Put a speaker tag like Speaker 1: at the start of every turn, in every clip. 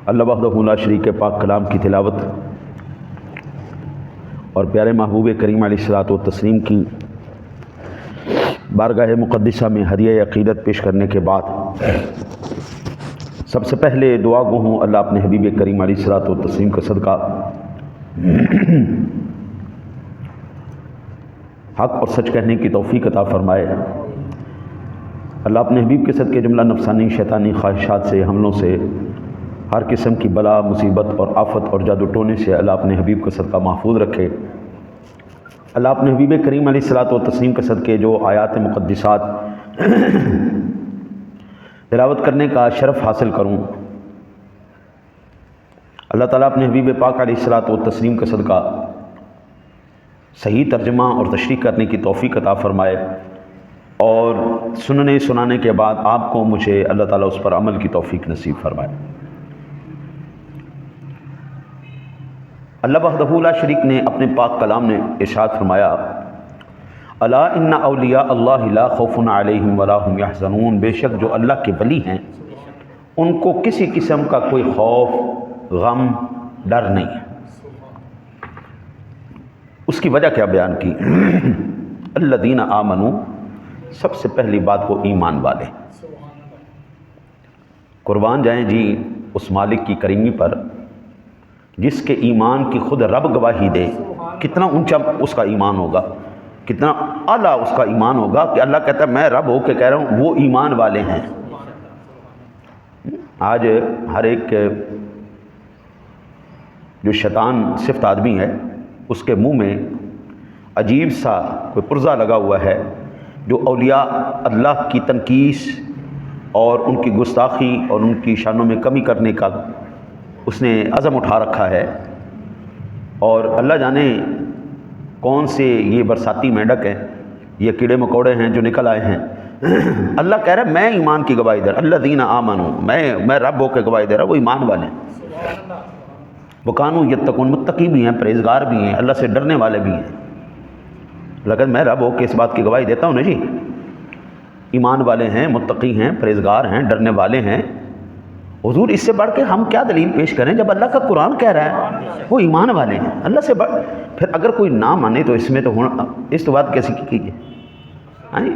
Speaker 1: اللہ وحدہ لا شریک کے پاک کلام کی تلاوت اور پیارے محبوب کریم علیہ الصلوۃ والتسلیم کی بارگاہ مقدسہ میں ہدیہ عقیدت پیش کرنے کے بعد سب سے پہلے دعا گو ہوں اللہ اپنے حبیب کریم علیہ الصلوۃ والتسلیم کا صدقہ حق اور سچ کہنے کی توفیق عطا فرمائے۔ اللہ اپنے حبیب کے صدقے جملہ نفسانی شیطانی خواہشات سے، حملوں سے، ہر قسم کی بلا مصیبت اور آفت اور جادو ٹونے سے اللہ اپنے حبیب کا صدقہ محفوظ رکھے۔ اللہ اپنے حبیب کریم علیہ الصلوۃ والتسلیم کے صدقے جو آیات مقدسات تلاوت کرنے کا شرف حاصل کروں، اللہ تعالیٰ اپنے حبیب پاک علیہ الصلوۃ والتسلیم کا صدقہ صحیح ترجمہ اور تشریح کرنے کی توفیق عطا فرمائے، اور سننے سنانے کے بعد آپ کو مجھے اللہ تعالیٰ اس پر عمل کی توفیق نصیب فرمائے۔ اللہ وحدہ لا شریک نے اپنے پاک کلام نے ارشاد فرمایا، الا ان اولیاء اللہ لا خوف علیہم ولا هم یحزنون، بے شک جو اللہ کے ولی ہیں ان کو کسی قسم کا کوئی خوف، غم، ڈر نہیں ہے۔ اس کی وجہ کیا بیان کی؟ الذین آمنوا، سب سے پہلی بات وہ ایمان والے۔ قربان جائیں جی اس مالک کی کریمی پر جس کے ایمان کی خود رب گواہی دے، کتنا اونچا اس کا ایمان ہوگا، کتنا اعلیٰ اس کا ایمان ہوگا کہ اللہ کہتا ہے میں رب ہو کے کہہ رہا ہوں وہ ایمان والے ہیں۔ آج ہر ایک جو شیطان صفت آدمی ہے اس کے منہ میں عجیب سا کوئی پرزہ لگا ہوا ہے، جو اولیاء اللہ کی تنقیص اور ان کی گستاخی اور ان کی شانوں میں کمی کرنے کا اس نے عزم اٹھا رکھا ہے، اور اللہ جانے کون سے یہ برساتی مینڈک ہیں، یہ کیڑے مکوڑے ہیں جو نکل آئے ہیں۔ اللہ کہہ رہا ہے میں ایمان کی گواہی دے رہا، الذین آمنوا، میں رب ہو کے گواہی دے رہا، وہ ایمان والے ہیں، وہ کانوا یتقون، متقی بھی ہیں، پرہیزگار بھی ہیں، اللہ سے ڈرنے والے بھی ہیں۔ لیکن میں رب ہو کے اس بات کی گواہی دیتا ہوں نا جی، ایمان والے ہیں، متقی ہیں، پرہیزگار ہیں، ڈرنے والے ہیں۔ حضور اس سے بڑھ کے ہم کیا دلیل پیش کریں جب اللہ کا قرآن کہہ رہا ہے وہ ایمان والے ہیں؟ اللہ سے بڑھ پھر اگر کوئی نہ مانے تو اس میں تو اس تو بات کیسی کیجیے؟ ہاں جی،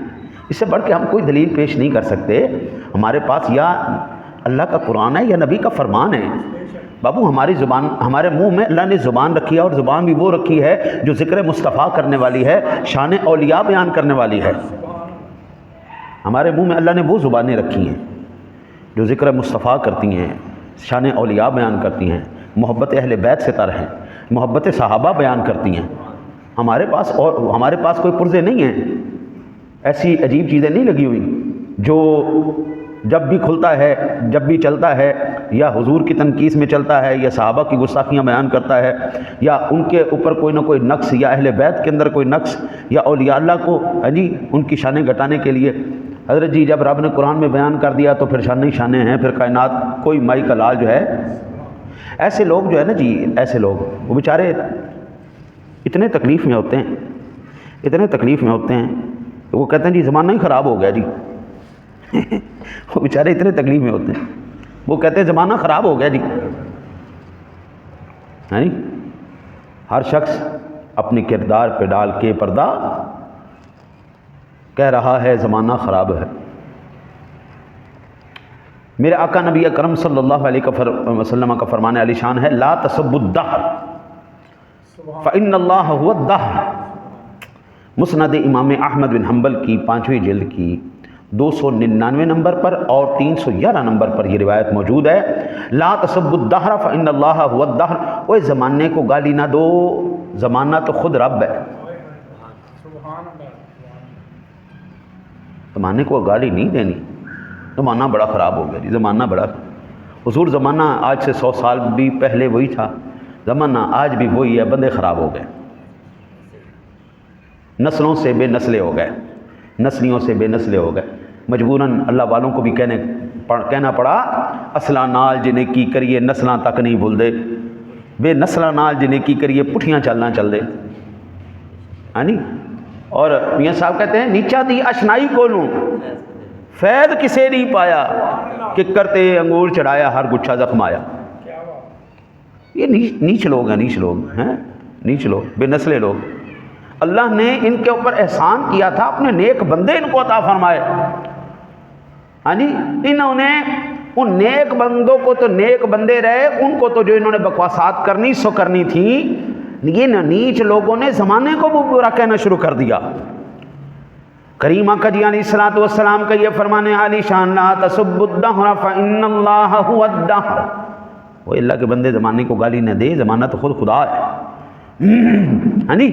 Speaker 1: اس سے بڑھ کے ہم کوئی دلیل پیش نہیں کر سکتے۔ ہمارے پاس یا اللہ کا قرآن ہے یا نبی کا فرمان ہے۔ بابو ہماری زبان، ہمارے منہ میں اللہ نے زبان رکھی ہے، اور زبان بھی وہ رکھی ہے جو ذکر مصطفیٰ کرنے والی ہے، شان اولیاء بیان کرنے والی ہے۔ ہمارے منہ میں اللہ نے وہ زبانیں رکھی ہیں جو ذکر مصطفیٰ کرتی ہیں، شان اولیاء بیان کرتی ہیں، محبت اہل بیت سے تر ہیں، محبت صحابہ بیان کرتی ہیں۔ ہمارے پاس کوئی پرزے نہیں ہیں، ایسی عجیب چیزیں نہیں لگی ہوئی جو جب بھی کھلتا ہے، جب بھی چلتا ہے، یا حضور کی تنقیص میں چلتا ہے، یا صحابہ کی گستاخیاں بیان کرتا ہے، یا ان کے اوپر کوئی نہ کوئی نقص، یا اہل بیت کے اندر کوئی نقص، یا اولیاء اللہ کو جی ان کی شانیں گھٹانے کے لیے۔ حضرت جی جب رب نے قرآن میں بیان کر دیا تو پھر شانیں ہیں، پھر کائنات کوئی مائی کا لال جو ہے۔ ایسے لوگ جو ہے نا جی، ایسے لوگ وہ بیچارے اتنے تکلیف میں ہوتے ہیں، اتنے تکلیف میں ہوتے ہیں، وہ کہتے ہیں جی زمانہ ہی خراب ہو گیا جی۔ وہ بیچارے اتنے تکلیف میں ہوتے ہیں، وہ کہتے ہیں زمانہ خراب ہو گیا جی۔ ہر شخص اپنے کردار پہ ڈال کے پردہ کہہ رہا ہے زمانہ خراب ہے۔ میرے آقا نبی اکرم صلی اللہ علیہ وسلم کا فرمان علی شان ہے، لا تسبوا الدہر فإن اللہ هو الدہر۔ مسند امام احمد بن حنبل کی 5ویں جلد کی 299 نمبر پر اور 311 نمبر پر یہ روایت موجود ہے، لا تسبوا الدہر فإن اللہ هو الدہر۔ وہ زمانے کو گالی نہ دو، زمانہ تو خود رب ہے۔ زمانے کو گالی نہیں دینی، زمانہ بڑا خراب ہو گیا جی، زمانہ بڑا۔ حضور زمانہ آج سے 100 سال بھی پہلے وہی تھا، زمانہ آج بھی وہی ہے، بندے خراب ہو گئے، نسلوں سے بے نسلے ہو گئے، نسلیوں سے بے نسلے ہو گئے۔ مجبوراً اللہ والوں کو بھی کہنا پڑا، اصلاں نال جنے کی کریے نسلاں تک نہیں بھول دے، بے نسلاں نال جنے کی کریے پٹھیاں چلنا چل دے۔ ہاں جی، اور میاں صاحب کہتے ہیں نیچا دی اشنائی کو لوں فیض کسے نہیں پایا، ککر تے انگور چڑھایا ہر گچھا زخم آیا. یہ نیچ لوگ ہیں، نیچ لوگ ہیں، نیچ لوگ، بے نسلے لوگ. اللہ نے ان کے اوپر احسان کیا تھا، اپنے نیک بندے ان کو عطا فرمائے. ہاں جی، انہوں نے ان نیک بندوں کو تو نیک بندے رہے، ان کو تو جو انہوں نے بکواسات کرنی سو کرنی تھی. یہ نیچ لوگوں نے زمانے کو بھی برا کہنا شروع کر دیا. کریم آقا جی علیہ الصلوۃ والسلام کا یہ فرمانے عالی شان، لا تسبوا الدہر فإن اللہ هو الدہر. وہ اللہ کے بندے زمانے کو گالی نہ دے، زمانہ تو خود خدا ہے. ہاں جی،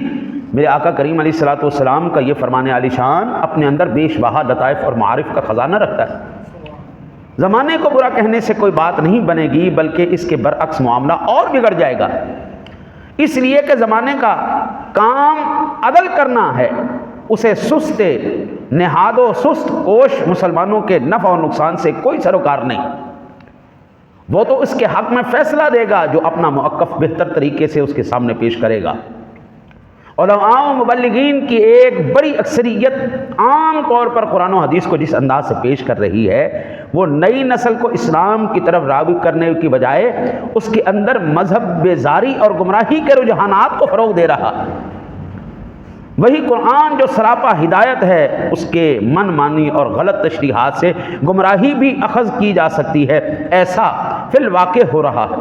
Speaker 1: میرے آقا کریم علیہ الصلوۃ والسلام کا یہ فرمانے عالی شان اپنے اندر بیش بہا لطائف اور معارف کا خزانہ رکھتا ہے. زمانے کو برا کہنے سے کوئی بات نہیں بنے گی، بلکہ اس کے برعکس معاملہ اور بگڑ جائے گا. اس لیے کہ زمانے کا کام عدل کرنا ہے، اسے سست نہاد و سست کوش مسلمانوں کے نفع و نقصان سے کوئی سروکار نہیں. وہ تو اس کے حق میں فیصلہ دے گا جو اپنا موقف بہتر طریقے سے اس کے سامنے پیش کرے گا. علماء و مبلغین کی ایک بڑی اکثریت عام طور پر قرآن و حدیث کو جس انداز سے پیش کر رہی ہے، وہ نئی نسل کو اسلام کی طرف راغب کرنے کی بجائے اس کے اندر مذہب بیزاری اور گمراہی کے رجحانات کو فروغ دے رہا. وہی قرآن جو سراپا ہدایت ہے، اس کے من مانی اور غلط تشریحات سے گمراہی بھی اخذ کی جا سکتی ہے. ایسا فی الواقع ہو رہا ہے.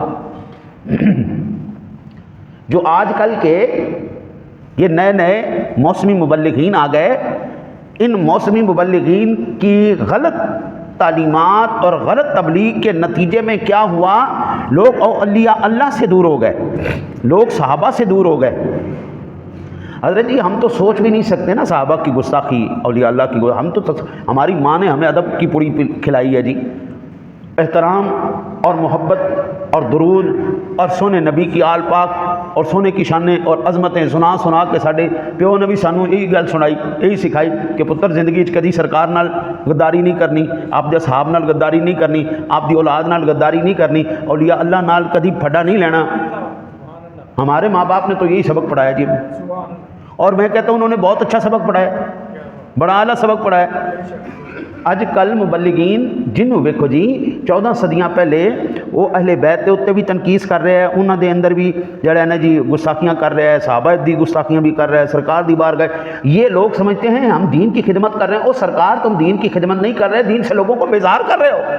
Speaker 1: جو آج کل کے یہ نئے نئے موسمی مبلغین آ گئے، ان موسمی مبلغین کی غلط تعلیمات اور غلط تبلیغ کے نتیجے میں کیا ہوا، لوگ اولیاء اللہ سے دور ہو گئے، لوگ صحابہ سے دور ہو گئے. حضرت جی ہم تو سوچ بھی نہیں سکتے نا صحابہ کی گستاخی، اولیاء اللہ کی ہم تو ہماری ماں نے ہمیں ادب کی پوری کھلائی ہے جی. احترام اور محبت اور درود اور سونے نبی کی آل پاک اور سونے کی شانیں اور عظمتیں سنا سنا کے ساڈے پیو نے بھی سانوں یہی گل سنائی، یہی سکھائی کہ پتر زندگی کدی سرکار نال غداری نہیں کرنی، آپ دے صحاب نال غداری نہیں کرنی، آپ دی اولاد نال غداری نہیں کرنی، اولیاء اللہ نال کدی پھڈا نہیں لینا. ہمارے ماں باپ نے تو یہی سبق پڑھایا جی، اور میں کہتا ہوں انہوں نے بہت اچھا سبق پڑھایا، بڑا اعلیٰ سبق پڑھایا. اج کل مبلغین جنہوں ویکھو جی 14 صدیاں پہلے وہ اہل بیت کے اتنے بھی تنقید کر رہے ہیں، انہوں دے اندر بھی جڑا ہے نا جی گستاخیاں کر رہے ہیں، صحابہ دی گستاخیاں بھی کر رہے ہیں، سرکار دی بار گئے. یہ لوگ سمجھتے ہیں ہم دین کی خدمت کر رہے ہیں. او سرکار تم دین کی خدمت نہیں کر رہے، دین سے لوگوں کو بیزار کر رہے ہو.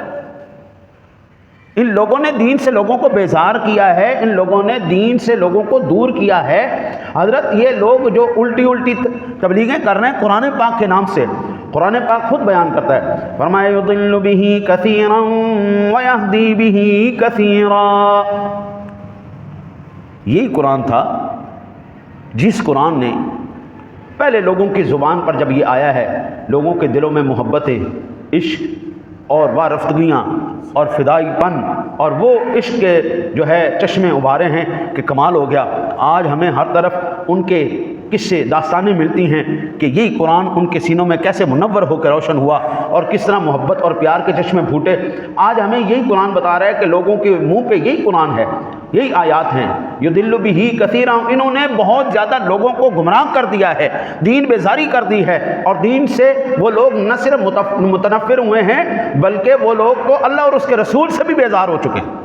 Speaker 1: ان لوگوں نے دین سے لوگوں کو بیزار کیا ہے، ان لوگوں نے دین سے لوگوں کو دور کیا ہے. حضرت یہ لوگ جو الٹی تبلیغیں کر رہے ہیں قرآن پاک کے نام سے، قرآن پاک خود بیان کرتا ہے، فرمایا یضل بہ کثیرا ویہدی بہ کثیرا. یہی قرآن تھا جس قرآن نے پہلے لوگوں کی زبان پر جب یہ آیا ہے، لوگوں کے دلوں میں محبتیں، عشق اور وارفتگیاں اور فدائی پن اور وہ عشق کے جو ہے چشمے ابھارے ہیں کہ کمال ہو گیا. آج ہمیں ہر طرف ان کے قصے داستانیں ملتی ہیں کہ یہی قرآن ان کے سینوں میں کیسے منور ہو کے روشن ہوا اور کس طرح محبت اور پیار کے چشمے پھوٹے. آج ہمیں یہی قرآن بتا رہا ہے کہ لوگوں کے منہ پہ یہی قرآن ہے، یہی آیات ہیں. یضل بہ کثیرا، انہوں نے بہت زیادہ لوگوں کو گمراہ کر دیا ہے، دین بیزاری کر دی ہے، اور دین سے وہ لوگ نہ صرف متنفر ہوئے ہیں بلکہ وہ لوگ تو اللہ اور اس کے رسول سے بھی بیزار ہو چکے ہیں.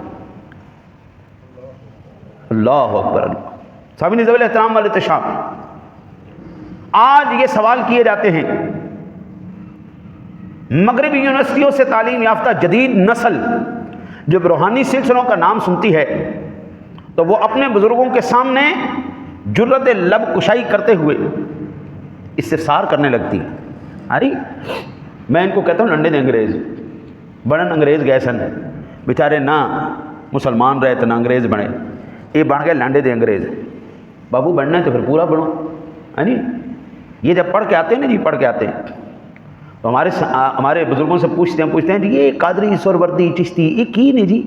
Speaker 1: اللہ اکبر. اللہ سامعین ذوی الاحترام والاحتشام، آج یہ سوال کیے جاتے ہیں، مغربی یونیورسٹیوں سے تعلیم یافتہ جدید نسل جب روحانی سلسلوں کا نام سنتی ہے تو وہ اپنے بزرگوں کے سامنے جرت لب کشائی کرتے ہوئے استفسار کرنے لگتی ہے. ارے میں ان کو کہتا ہوں لنڈے دے انگریز بڑن، انگریز گئے سن بیچارے، نہ مسلمان رہے تو نہ انگریز بنے، یہ بن گئے لانڈے دے انگریز. بابو بننا ہے تو پھر پورا بنو. ہے نہیں، یہ جب پڑھ کے آتے ہیں نا جی، پڑھ کے آتے ہیں تو ہمارے بزرگوں سے پوچھتے ہیں جی یہ قادری سہروردی چشتی یہ کی نے جی،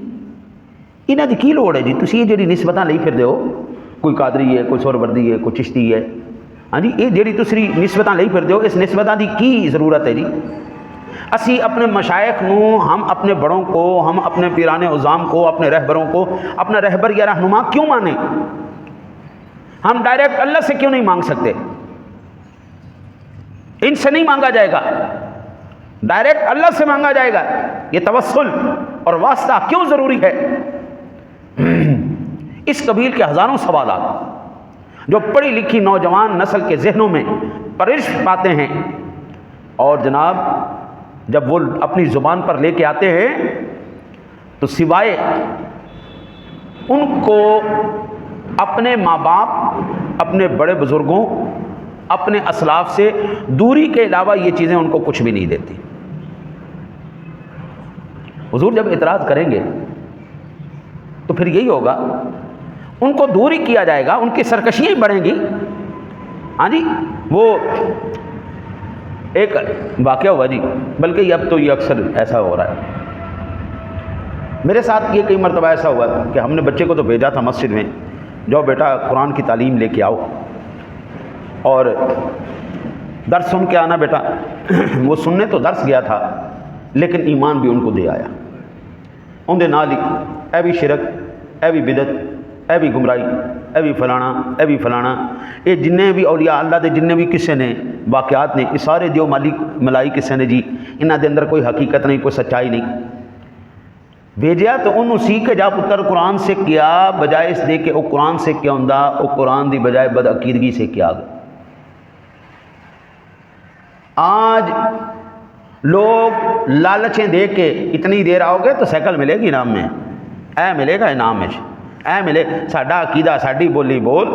Speaker 1: انہاں دی کی لوڑ ہے جی، تسی یہ جڑی نسبتاں لئی پھردے ہو، کوئی قادری ہے، کوئی سہروردی ہے، کوئی چشتی ہے، ہاں جی یہ جڑی تسی نسبتاں لئی پھردے ہو، اس نسبتاں دی کی ضرورت ہے جی؟ اسی اپنے مشائخ نو، ہم اپنے بڑوں کو، ہم اپنے پیران عظام کو، اپنے رہبروں کو اپنا رہبر یا رہنما کیوں مانیں؟ ہم ڈائریکٹ اللہ سے کیوں نہیں مانگ سکتے؟ ان سے نہیں مانگا جائے گا. ڈائریکٹ اللہ سے مانگا جائے گا. یہ توسل اور واسطہ کیوں ضروری ہے؟ اس قبیل کے ہزاروں سوالات جو پڑھی لکھی نوجوان نسل کے ذہنوں میں پرورش پاتے ہیں، اور جناب جب وہ اپنی زبان پر لے کے آتے ہیں تو سوائے ان کو اپنے ماں باپ، اپنے بڑے بزرگوں، اپنے اسلاف سے دوری کے علاوہ یہ چیزیں ان کو کچھ بھی نہیں دیتی. حضور جب اعتراض کریں گے تو پھر یہی ہوگا، ان کو دوری کیا جائے گا، ان کی سرکشیاں بڑھیں گی. ہاں جی، وہ ایک واقعہ ہوا جی، بلکہ اب تو یہ اکثر ایسا ہو رہا ہے. میرے ساتھ یہ کئی مرتبہ ایسا ہوا کہ ہم نے بچے کو تو بھیجا تھا مسجد میں، جاؤ بیٹا قرآن کی تعلیم لے کے آؤ اور درس سن کے آنا بیٹا. وہ سننے تو درس گیا تھا لیکن ایمان بھی ان کو دے آیا. اندے نال ہی اے بھی شرک، اے بھی بدعت، اے بھی گمراہی، اے بھی فلانا، اے بھی فلانا، یہ جننے بھی اولیاء اللہ دے جننے بھی کسے نے واقعات نے، یہ سارے دیو ملائی کسے نے جی، انہاں دے اندر کوئی حقیقت نہیں، کوئی سچائی نہیں. بھیجیا تو انہوں سی کے جا پتر قرآن سے کیا، بجائے اس دے کہ وہ قرآن سے کیا ہوندا، وہ قرآن دی بجائے بد عقیدگی سے کیا گیا. آج لوگ لالچیں دے کے اتنی دیر آؤ گے تو سائیکل ملے گی انعام میں، اے ملے گا انعام میں، اے ملے ساڈا عقیدہ، ساڈی بولی بول،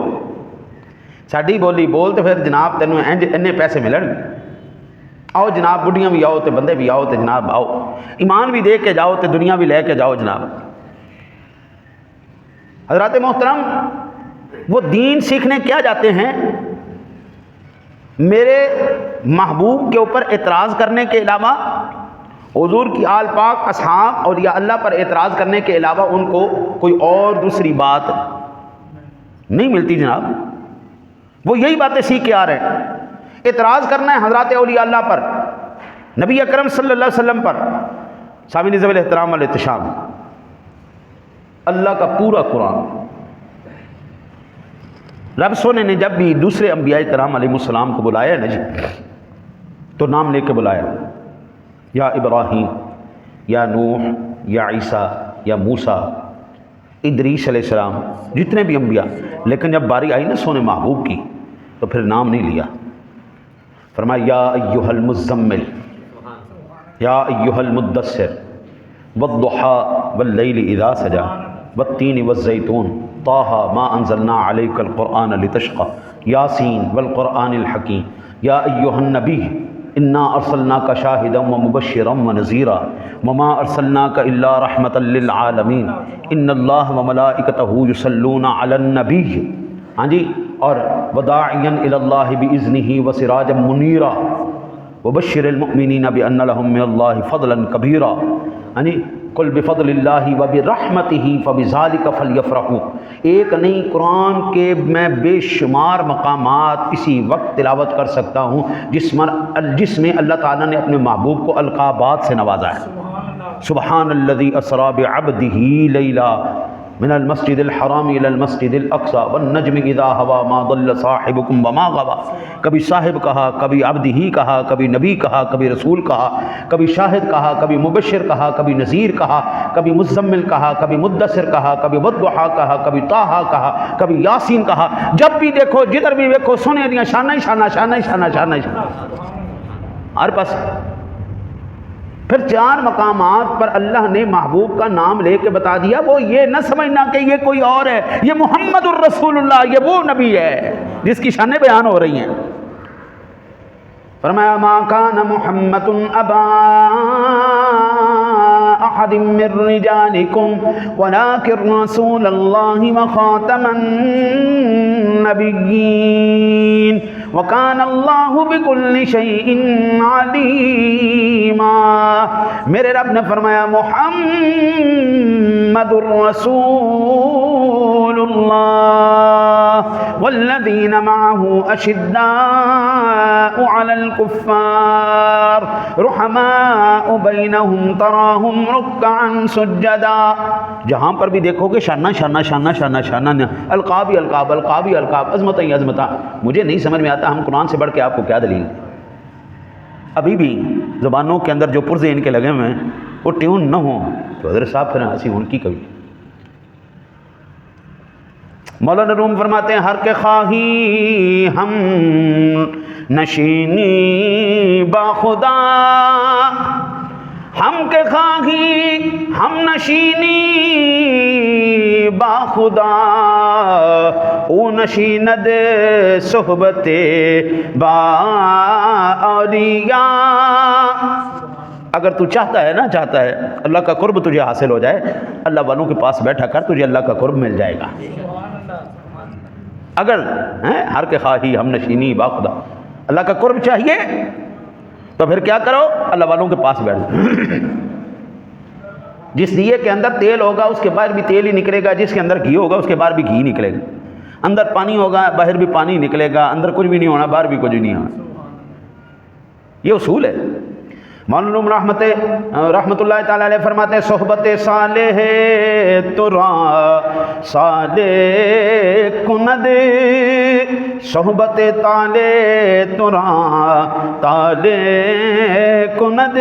Speaker 1: ساڈی بولی بول تو پھر جناب تینوں اینے پیسے ملن گے. آؤ جناب، بڑھیاں بھی آؤ تو بندے بھی آؤ تو جناب آؤ، ایمان بھی دے کے جاؤ تو دنیا بھی لے کے جاؤ جناب. حضرات محترم، وہ دین سیکھنے کیا جاتے ہیں؟ میرے محبوب کے اوپر اعتراض کرنے کے علاوہ، حضور کی آل پاک اصحاب اور یا اللہ پر اعتراض کرنے کے علاوہ ان کو کوئی اور دوسری بات نہیں ملتی جناب. وہ یہی باتیں سیکھ کے آ رہے ہیں. اعتراض کرنا ہے حضرات اولیاء اللہ پر، نبی اکرم صلی اللہ علیہ وسلم پر. سامعین ذوی الاحترام والاحتشام، اللہ کا پورا قرآن رب سونے نے جب بھی دوسرے انبیاء کرام علیہ السلام کو بلایا نا جی، تو نام لے کے بلایا، یا ابراہیم، یا نوح، یا عیسیٰ، یا موسیٰ، ادریس علیہ السلام، جتنے بھی انبیاء. لیکن جب باری آئی نا سونے محبوب کی تو پھر نام نہیں لیا. فرمایا یا ایھا المزمل، یا ایھا المدثر، والضحیٰ واللیل اذا سجا، والتین والزیتون، طٰہٰ ما انزلنا علیک القرآن لتشقى، یاسین والقرآن الحکیم، یا ایھا النبی انا ارسلناک شاہدا ومبشرا ونذیرا وما ارسلناک الا رحمتا للعالمین ان اللہ وملائکتہ یصلون علی النبی. ہاں جی، اور وداعیا الی اللہ باذنہ وسراجا منیرا وبشر المؤمنین بان لهم من اللہ فضلا کبیرا. ہاں جی، قل بفضل اللہ وبرحمتہ فبذلک فلیفرحوا. ایک نہیں، قرآن کے میں بے شمار مقامات اسی وقت تلاوت کر سکتا ہوں جس میں اللہ تعالیٰ نے اپنے محبوب کو القابات سے نوازا ہے. سبحان الذی اسریٰ بعبدہ لیلا من المسجد الحرام الى المسجد الاقصى والنجم اذا هوى ما ضل صاحبكم وما غوى. کبھی صاحب کہا، کبھی عبد ہی کہا، کبھی نبی کہا، کبھی رسول کہا، کبھی شاہد کہا، کبھی مبشر کہا، کبھی نذیر کہا، کبھی مزمل کہا، کبھی مدثر کہا، کبھی والضحیٰ کہا، کبھی طٰہٰ کہا، کبھی یاسین کہا. جب بھی دیکھو، جدھر بھی دیکھو، سونے دیاں شانہ شانہ شانہ شانہ شانہ ہر پاس. پھر 4 مقامات پر اللہ نے محبوب کا نام لے کے بتا دیا. وہ یہ نہ سمجھنا کہ یہ کوئی اور ہے، یہ محمد الرسول اللہ، یہ وہ نبی ہے جس کی شانیں بیان ہو رہی ہیں. فرمایا ما کان محمد ابا احد من رجالکم ولکن رسول اللہ وخاتم النبیین وکان اللہ بکل شیء علیما. میرے رب نے فرمایا محمد الرسول اللہ والذین معه اشداء علی الکفار رحماء بینہم تراہم رکعا سجدا. جہاں پر بھی دیکھو کہ شانہ شانہ شانہ شانہ شانہ، القاب ہی القاب، القاب ہی القاب، عظمت ہی عظمت. مجھے نہیں سمجھ میں آتا ہم قرآن سے بڑھ کے آپ کو کیا دلیل. ابھی بھی زبانوں کے اندر جو پرزے ان کے لگے ہوئے ہیں وہ ٹیون نہ ہوں تو حضرت صاحب پھر ہنسی ان کی کبھی. مولانا روم فرماتے ہیں ہر کے خواہی ہم نشینی با خدا، ہم کے خواہی ہم نشینی با خدا، او نشیند صحبت با اولیاء. اگر تو چاہتا ہے اللہ کا قرب تجھے حاصل ہو جائے، اللہ والوں کے پاس بیٹھا کر تجھے اللہ کا قرب مل جائے گا. اگر ہر کے خواہی ہم نشینی با خدا، اللہ کا قرب چاہیے تو پھر کیا کرو، اللہ والوں کے پاس بیٹھ جاؤ. جس دیے کے اندر تیل ہوگا اس کے باہر بھی تیل ہی نکلے گا، جس کے اندر گھی ہوگا اس کے باہر بھی گھی نکلے گا. اندر پانی ہوگا باہر بھی پانی نکلے گا، اندر کچھ بھی نہیں ہونا باہر بھی کچھ نہیں ہونا. یہ اصول ہے. مولانا رحمت اللہ تعالی علیہ فرماتے ہیں صحبت صالح ترا صالح کند، صحبت طالع ترا طالع کند.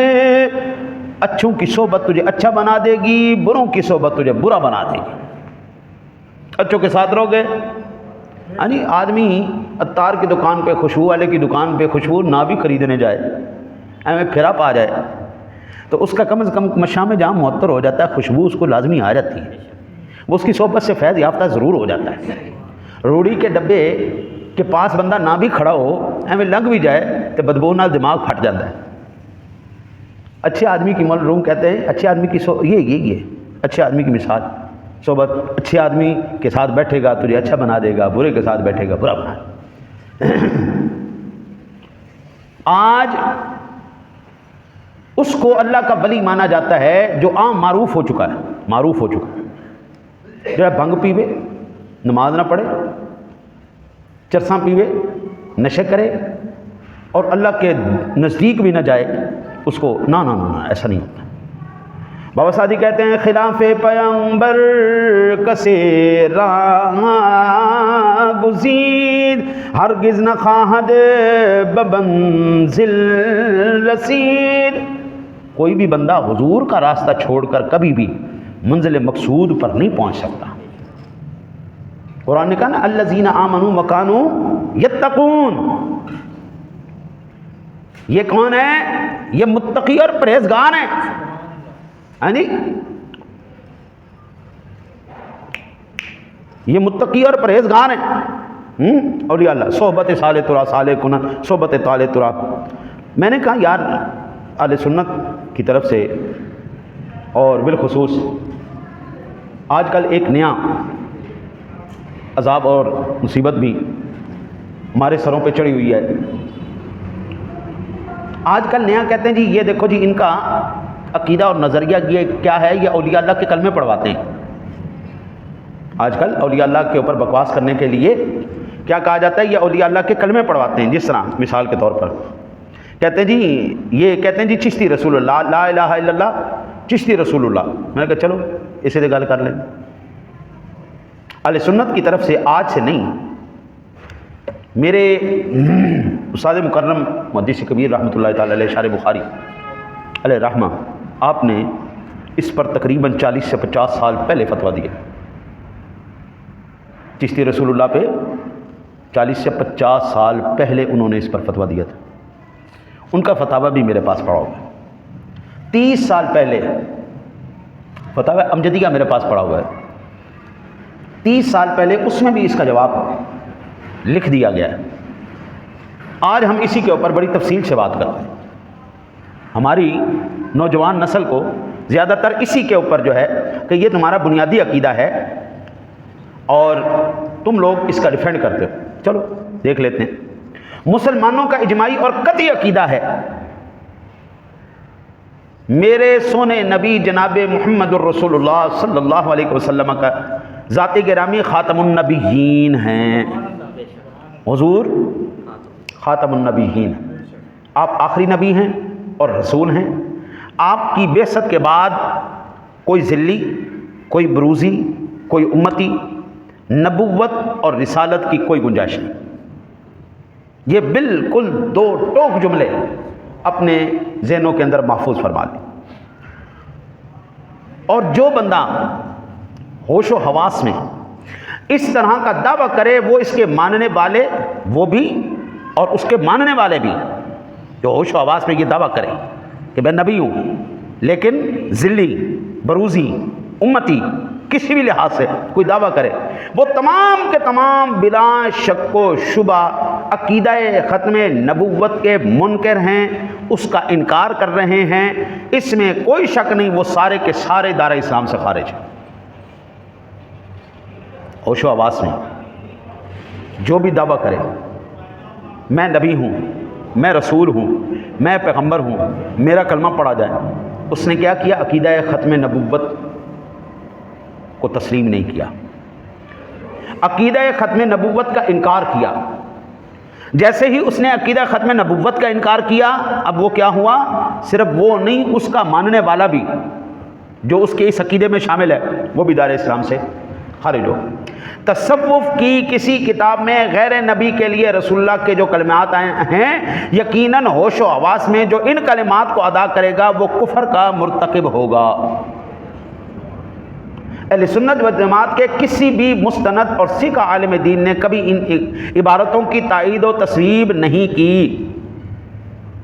Speaker 1: اچھوں کی صحبت تجھے اچھا بنا دے گی، بروں کی صحبت تجھے برا بنا دے گی. اچھوں کے ساتھ رہو گے، یعنی آدمی عطار کی دکان پہ، خوشبو والے کی دکان پہ خوشبو نہ بھی خریدنے جائے، ایویں پھرا پا جائے تو اس کا کم از کم مشام میں جہاں معطر ہو جاتا ہے خوشبو اس کو لازمی آ جاتی ہے، وہ اس کی صحبت سے فیض یافتہ ضرور ہو جاتا ہے. روڑی کے ڈبے کے پاس بندہ نہ بھی کھڑا ہو، ایویں لنگ بھی جائے تو بدبو نال دماغ پھٹ جاتا ہے. اچھے آدمی کی مولانا روم کہتے ہیں اچھے آدمی کی یہ اچھے آدمی کی مثال صحبت. اچھے آدمی کے ساتھ بیٹھے گا تجھے اچھا بنا دے گا، برے کے ساتھ بیٹھے گا برا بنا دے گا. آج اس کو اللہ کا ولی مانا جاتا ہے جو عام معروف ہو چکا ہے، جو ہے بھنگ پیوے، نماز نہ پڑھے، چرساں پیوے، نشے کرے اور اللہ کے نزدیک بھی نہ جائے، اس کو نہ ایسا نہیں ہوتا. بابا سعدی کہتے ہیں خلاف پیغمبر کسے راہ گزید، ہرگز نہ خواہد بمنزل رسید. کوئی بھی بندہ حضور کا راستہ چھوڑ کر کبھی بھی منزل مقصود پر نہیں پہنچ سکتا. قرآن نے کہا نا الذین آمنوا وکانوا یتقون. یہ کون ہے؟ یہ متقی اور پرہیزگار ہیں. یعنی یہ متقی اور پرہیزگار ہیں. اولیاء اللہ صحبت صالح ترا صالح کنن، صحبت طالع ترا. میں نے کہا یار اہل سنت کی طرف سے اور بالخصوص آج کل ایک نیا عذاب اور مصیبت بھی ہمارے سروں پہ چڑھی ہوئی ہے. آج کل نیا کہتے ہیں جی یہ دیکھو جی ان کا عقیدہ اور نظریہ یہ کیا ہے، یہ اولیاء اللہ کے کلمے پڑھواتے ہیں. آج کل اولیاء اللہ کے اوپر بکواس کرنے کے لیے کیا کہا جاتا ہے، یہ اولیاء اللہ کے کلمے پڑھواتے ہیں. جس طرح مثال کے طور پر کہتے ہیں جی یہ کہتے ہیں جی چشتی رسول اللہ، لا الہ الا اللہ چشتی رسول اللہ. میں نے کہا چلو اسے سے گل کر لیں. اہل سنت کی طرف سے آج سے نہیں، میرے استاد مکرم محدث کبیر رحمۃ اللہ تعالی علیہ شارح بخاری علیہ رحمہ، آپ نے اس پر تقریباً 40 سے 50 سال پہلے فتویٰ دیا. چشتی رسول اللہ پہ 40 سے 50 سال پہلے انہوں نے اس پر فتویٰ دیا تھا. ان کا فتاویٰ بھی میرے پاس پڑا ہوا ہے. 30 سال پہلے فتاویٰ امجدیہ میرے پاس پڑا ہوا ہے. 30 سال پہلے اس میں بھی اس کا جواب لکھ دیا گیا ہے. آج ہم اسی کے اوپر بڑی تفصیل سے بات کرتے ہیں. ہماری نوجوان نسل کو زیادہ تر اسی کے اوپر جو ہے کہ یہ تمہارا بنیادی عقیدہ ہے اور تم لوگ اس کا ڈیفینڈ کرتے ہو. چلو دیکھ لیتے ہیں. مسلمانوں کا اجماعی اور قطعی عقیدہ ہے میرے سونے نبی جناب محمد الرسول اللہ صلی اللہ علیہ وسلم کا ذات گرامی خاتم النبیین ہیں. حضور خاتم النبیین، آپ آخری نبی ہیں اور رسول ہیں. آپ کی بعثت کے بعد کوئی ذلی، کوئی بروزی، کوئی امتی، نبوت اور رسالت کی کوئی گنجائش نہیں. یہ بالکل دو ٹوک جملے اپنے ذہنوں کے اندر محفوظ فرما لیں۔ اور جو بندہ ہوش و حواس میں اس طرح کا دعویٰ کرے، وہ اس کے ماننے والے وہ بھی اور اس کے ماننے والے بھی، جو ہوش و حواس میں یہ دعویٰ کرے کہ میں نبی ہوں لیکن ذلی، بروزی، امتی کسی بھی لحاظ سے کوئی دعویٰ کرے، وہ تمام کے تمام بلا شک و شبہ عقیدہ ختم نبوت کے منکر ہیں، اس کا انکار کر رہے ہیں، اس میں کوئی شک نہیں، وہ سارے کے سارے دائرہ اسلام سے خارج ہیں۔ ہوش و حواس میں جو بھی دعویٰ کرے میں نبی ہوں، میں رسول ہوں، میں پیغمبر ہوں، میرا کلمہ پڑھا جائے، اس نے کیا کیا؟ عقیدہ ختم نبوت کو تسلیم نہیں کیا، عقیدہ ختم نبوت کا انکار کیا۔ جیسے ہی اس نے عقیدہ ختم نبوت کا انکار کیا، اب وہ کیا ہوا؟ صرف وہ نہیں، اس کا ماننے والا بھی جو اس کے اس عقیدے میں شامل ہے وہ بھی دائرہ اسلام سے خارج ہو۔ تصوف کی کسی کتاب میں غیر نبی کے لیے رسول اللہ کے جو کلمات آئے ہیں، یقیناً ہوش و حواس میں جو ان کلمات کو ادا کرے گا وہ کفر کا مرتکب ہوگا۔ اہل سنت و جماعت کے کسی بھی مستند اور سکھ عالم دین نے کبھی ان عبارتوں کی تائید و تصویب نہیں کی،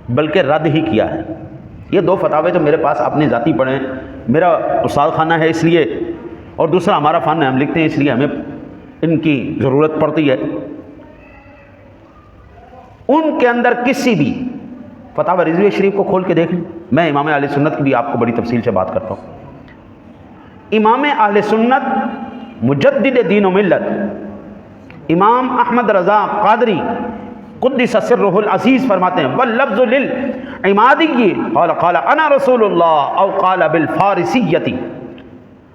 Speaker 1: بلکہ رد ہی کیا ہے۔ یہ دو فتاوے جو میرے پاس اپنے ذاتی پڑھے ہیں، میرا استاد خانہ ہے اس لیے، اور دوسرا ہمارا فن ہے، ہم لکھتے ہیں اس لیے ہمیں ان کی ضرورت پڑتی ہے۔ ان کے اندر کسی بھی فتاوی رضویہ شریف کو کھول کے دیکھ لیں، میں امام اہل سنت کی بھی آپ کو بڑی تفصیل سے بات کرتا ہوں۔ امام اہل سنت مجدد دین و ملت امام احمد رضا قادری قدس سرہ العزیز فرماتے ہیں، واللفظ للعمادی قال انا رسول اللہ او قال بالفارسیتی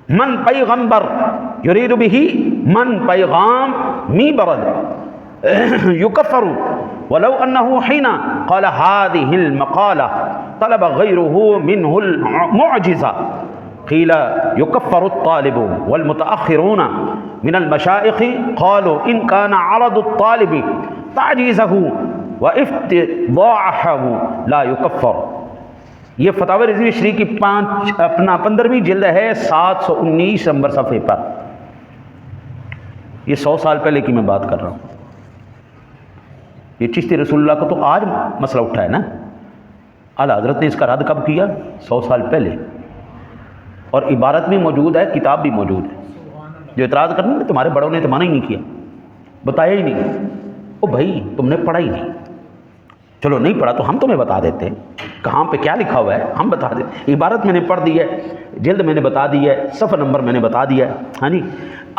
Speaker 1: من پیغمبر یرید به من پیغام می برد یکفر ولو انه حين قال هذه المقالة طلب غيره منه المعجزة قیل یکفر الطالب والمتأخرون من المشائخ قالوا ان كان عرض الطالب تعجیزه وافتضاعه لا یکفر۔ یہ فتاوی رضویہ شریف کی 15ویں جلد ہے، 719 نمبر صفحے پر۔ یہ 100 سال پہلے کی میں بات کر رہا ہوں۔ یہ چشتی رسول اللہ کا تو آج مسئلہ اٹھا ہے نا، اعلیٰ حضرت نے اس کا رد کب کیا؟ 100 سال پہلے، اور عبارت بھی موجود ہے، کتاب بھی موجود ہے۔ جو اعتراض کرنا ہے تمہارے بڑوں نے تو منع ہی نہیں کیا، بتایا ہی نہیں، او بھائی تم نے پڑھا ہی نہیں، چلو نہیں پڑھا تو ہم تمہیں بتا دیتے ہیں کہاں پہ کیا لکھا ہوا ہے، ہم بتا دیں۔ عبارت میں نے پڑھ دی ہے، جلد میں نے بتا دی ہے، صفحہ نمبر میں نے بتا دیا ہے، ہاں جی۔